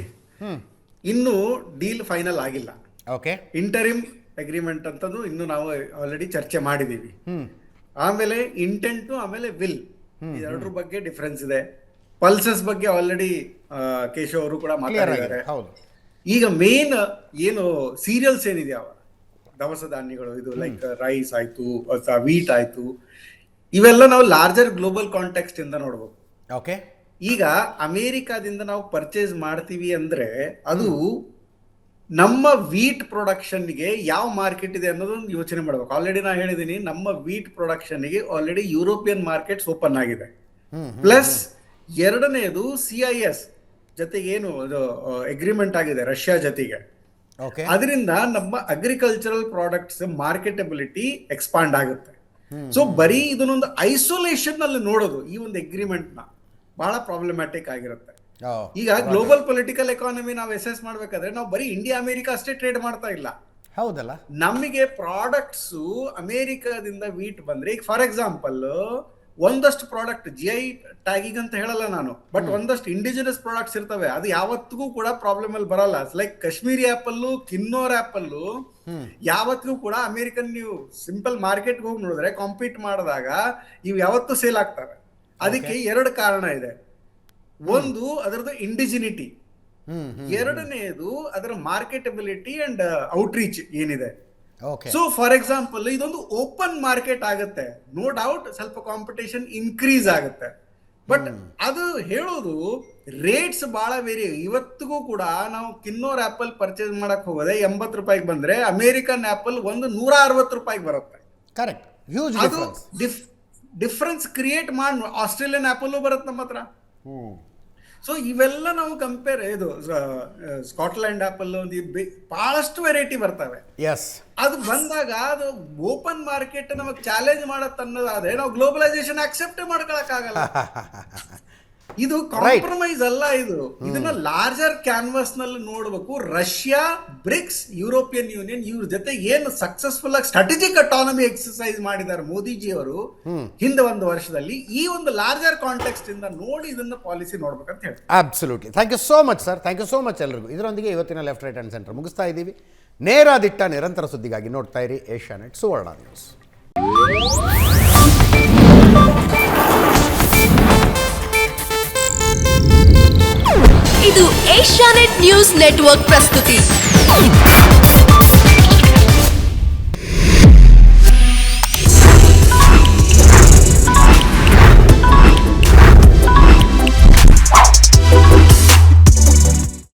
ಇನ್ನು ಡೀಲ್ ಫೈನಲ್ ಆಗಿಲ್ಲ. ಓಕೆ, ಇಂಟರಿಮ್ ಅಗ್ರಿಮೆಂಟ್ ಅಂತದ್ದು ಇನ್ನು ನಾವು ಆಲ್ರೆಡಿ ಚರ್ಚೆ ಮಾಡಿದೀವಿ. ಆಮೇಲೆ ಇಂಟೆಂಟು, ಆಮೇಲೆ ವಿಲ್, ಎರಡರ ಬಗ್ಗೆ ಡಿಫ್ರೆನ್ಸ್ ಇದೆ. ಪಲ್ಸಸ್ ಬಗ್ಗೆ ಆಲ್ರೆಡಿ ಕೇಶವ್ ಅವರು ಕೂಡ ಮಾತಾಡಿದ್ದಾರೆ. ಈಗ ಮೇನ್ ಏನು ಸೀರಿಯಲ್ಸ್ ಏನಿದೆಯವ, ದವಸ ಧಾನ್ಯಗಳು, ಇದು ಲೈಕ್ ರೈಸ್ ಆಯ್ತು, ವೀಟ್ ಆಯ್ತು, ಇವೆಲ್ಲ ನಾವು ಲಾರ್ಜರ್ ಗ್ಲೋಬಲ್ ಕಾಂಟೆಕ್ಸ್ಟ್ ಇಂದ ನೋಡ್ಬೇಕು. ಓಕೆ, ಈಗ ಅಮೇರಿಕಾದಿಂದ ನಾವು ಪರ್ಚೇಸ್ ಮಾಡ್ತೀವಿ ಅಂದ್ರೆ ಅದು ನಮ್ಮ ವೀಟ್ ಪ್ರೊಡಕ್ಷನ್ಗೆ ಯಾವ ಮಾರ್ಕೆಟ್ ಇದೆ ಅನ್ನೋದೊಂದು ಯೋಚನೆ ಮಾಡ್ಬೇಕು. ಆಲ್ರೆಡಿ ನಾನು ಹೇಳಿದ್ದೀನಿ, ನಮ್ಮ ವೀಟ್ ಪ್ರೊಡಕ್ಷನ್ಗೆ ಆಲ್ರೆಡಿ ಯುರೋಪಿಯನ್ ಮಾರ್ಕೆಟ್ಸ್ ಓಪನ್ ಆಗಿದೆ. ಪ್ಲಸ್ ಎರಡನೇದು CIS ಜೊತೆಗೆ ಏನು ಅಗ್ರಿಮೆಂಟ್ ಆಗಿದೆ ರಷ್ಯಾ ಜೊತೆಗೆ, ಅದರಿಂದ ನಮ್ಮ ಅಗ್ರಿಕಲ್ಚರಲ್ ಪ್ರಾಡಕ್ಟ್ಸ್ ಮಾರ್ಕೆಟಬಿಲಿಟಿ ಎಕ್ಸ್ಪಾಂಡ್ ಆಗುತ್ತೆ. ಸೊ ಬರೀ ಇದನ್ನೊಂದು ಐಸೋಲೇಷನ್ ಅಲ್ಲಿ ನೋಡೋದು ಈ ಒಂದು ಅಗ್ರಿಮೆಂಟ್ ನ ಬಹಳ ಪ್ರಾಬ್ಲಮ್ಯಾಟಿಕ್ ಆಗಿರುತ್ತೆ. ಈಗ ಗ್ಲೋಬಲ್ ಪೊಲಿಟಿಕಲ್ ಎಕಾನಮಿ ನಾವು ಅಸೆಸ್ ಮಾಡ್ಬೇಕಾದ್ರೆ ನಾವು ಬರೀ ಇಂಡಿಯಾ ಅಮೆರಿಕ ಅಷ್ಟೇ ಟ್ರೇಡ್ ಮಾಡ್ತಾ ಇಲ್ಲ. ಹೌದಲ್ಲ, ನಮಗೆ ಪ್ರಾಡಕ್ಟ್ಸ್ ಅಮೆರಿಕದಿಂದ ವೀಟ್ ಬಂದ್ರೆ, ಈಗ ಫಾರ್ ಎಕ್ಸಾಂಪಲ್ ಒಂದಷ್ಟು ಪ್ರಾಡಕ್ಟ್ GI ಟ್ಯಾಗಿಂಗ್ ಅಂತ ಹೇಳಲ್ಲ ನಾನು, ಬಟ್ ಒಂದಷ್ಟು ಇಂಡಿಜಿನಸ್ ಪ್ರಾಡಕ್ಟ್ಸ್ ಇರ್ತವೆ, ಅದು ಯಾವತ್ತಿಗೂ ಕೂಡ ಪ್ರಾಬ್ಲಮ್ ಅಲ್ಲಿ ಬರಲ್ಲ. ಲೈಕ್ ಕಾಶ್ಮೀರಿ ಆಪಲ್, ಕಿನ್ನೋರ್ ಆಪಲ್ ಯಾವತ್ತಿಗೂ ಕೂಡ ಅಮೆರಿಕನ್ ನೀವು ಸಿಂಪಲ್ ಮಾರ್ಕೆಟ್ಗೆ ಹೋಗಿ ನೋಡಿದ್ರೆ ಕಾಂಪೀಟ್ ಮಾಡಿದಾಗ ಇವು ಯಾವತ್ತೂ ಸೇಲ್ ಆಗ್ತವೆ. ಅದಕ್ಕೆ ಎರಡು ಕಾರಣ ಇದೆ. ಒಂದು ಅದರದ್ದು ಇಂಡಿಜಿನಿಟಿ, ಎರಡನೇದು ಅದರ ಮಾರ್ಕೆಟಬಿಲಿಟಿ ಅಂಡ್ ಔಟ್ರೀಚ್ ಏನಿದೆ. ಸೊ ಫಾರ್ ಎಕ್ಸಾಂಪಲ್ ಇದೊಂದು ಓಪನ್ ಮಾರ್ಕೆಟ್ ಆಗುತ್ತೆ, ನೋ ಡೌಟ್ ಸ್ವಲ್ಪ ಕಾಂಪಿಟೇಷನ್ ಇನ್ಕ್ರೀಸ್ ಆಗುತ್ತೆ, ಬಟ್ ಅದು ಹೇಳೋದು ರೇಟ್ಸ್ ಬಹಳ ವೇರಿ. ಇವತ್ತಿಗೂ ಕೂಡ ನಾವು ಕಿನ್ನೋರ್ ಆಪಲ್ ಪರ್ಚೇಸ್ ಮಾಡಕ್ ಹೋಗೋದೆ 80 ರೂಪಾಯಿಗೆ ಬಂದ್ರೆ ಅಮೆರಿಕನ್ ಆಪಲ್ ಒಂದು 160 ರೂಪಾಯಿಗೆ ಬರುತ್ತೆ. ಕರೆಕ್ಟ್, ಹ್ಯೂಜ್ ಡಿಫ್ರೆನ್ಸ್ ಕ್ರಿಯೇಟ್ ಮಾಡಿ ಆಸ್ಟ್ರೇಲಿಯನ್ ಆಪಲ್ ಬರುತ್ತೆ ನಮ್ಮ ಹತ್ರ. ಸೊ ಇವೆಲ್ಲ ನಾವು ಕಂಪೇರ್, ಇದು ಸ್ಕಾಟ್ಲ್ಯಾಂಡ್ ಆಪಲ್ ಬಹಳಷ್ಟು ವೆರೈಟಿ ಬರ್ತವೆ. ಅದು ಬಂದಾಗ ಅದು ಓಪನ್ ಮಾರ್ಕೆಟ್ ನಮಗೆ ಚಾಲೆಂಜ್ ಮಾಡತ್ ಅನ್ನೋದಾದ್ರೆ ನಾವು ಗ್ಲೋಬಲೈಸೇಷನ್ ಅಕ್ಸೆಪ್ಟ್ ಮಾಡ್ಕೊಳಕ್ ಆಗಲ್ಲ. ಇದು ಕಾಂಪ್ರಮೈಸ್ ಅಲ್ಲ, ಇದನ್ನ ಲಾರ್ಜರ್ ಕ್ಯಾನ್ವಾಸ್ ನಲ್ಲಿ ನೋಡ್ಬೇಕು. ರಷ್ಯಾ, ಬ್ರಿಕ್ಸ್, ಯುರೋಪಿಯನ್ ಯೂನಿಯನ್ ಇವ್ರ ಜೊತೆ ಏನು ಸಕ್ಸಸ್ಫುಲ್ ಆಗಿ ಸ್ಟ್ರಾಟಜಿಕ್ ಅಟಾನಮಿ ಎಕ್ಸರ್ಸೈಸ್ ಮಾಡಿದ್ದಾರೆ ಮೋದಿಜಿ ಅವರು ಹಿಂದೆ ಒಂದು ವರ್ಷದಲ್ಲಿ, ಈ ಒಂದು ಲಾರ್ಜರ್ ಕಾಂಟೆಕ್ಸ್ಟ್ ಇಂದ ನೋಡಿ ಇದನ್ನ ಪಾಲಿಸಿ ನೋಡ್ಬೇಕಂತ ಹೇಳಿ. Absolutely, thank you so much sir, thank you so much ಎಲ್ರಿಗೂ. ಇದರೊಂದಿಗೆ ಇವತ್ತಿನ ಲೆಫ್ಟ್ ರೈಟ್ ಅಂಡ್ ಸೆಂಟರ್ ಮುಗಿಸ್ತಾ ಇದ್ದೀವಿ. ನೇರ ದಿಟ್ಟ ನಿರಂತರ ಸುದ್ದಿಗಾಗಿ ನೋಡ್ತಾ ಇರಿ ಏಷ್ಯಾನೆಟ್ ಸುವರ್ಣ ನ್ಯೂಸ್. ಇದು ಏಷ್ಯಾನೆಟ್ ನ್ಯೂಸ್ ನೆಟ್ವರ್ಕ್ ಪ್ರಸ್ತುತಿ.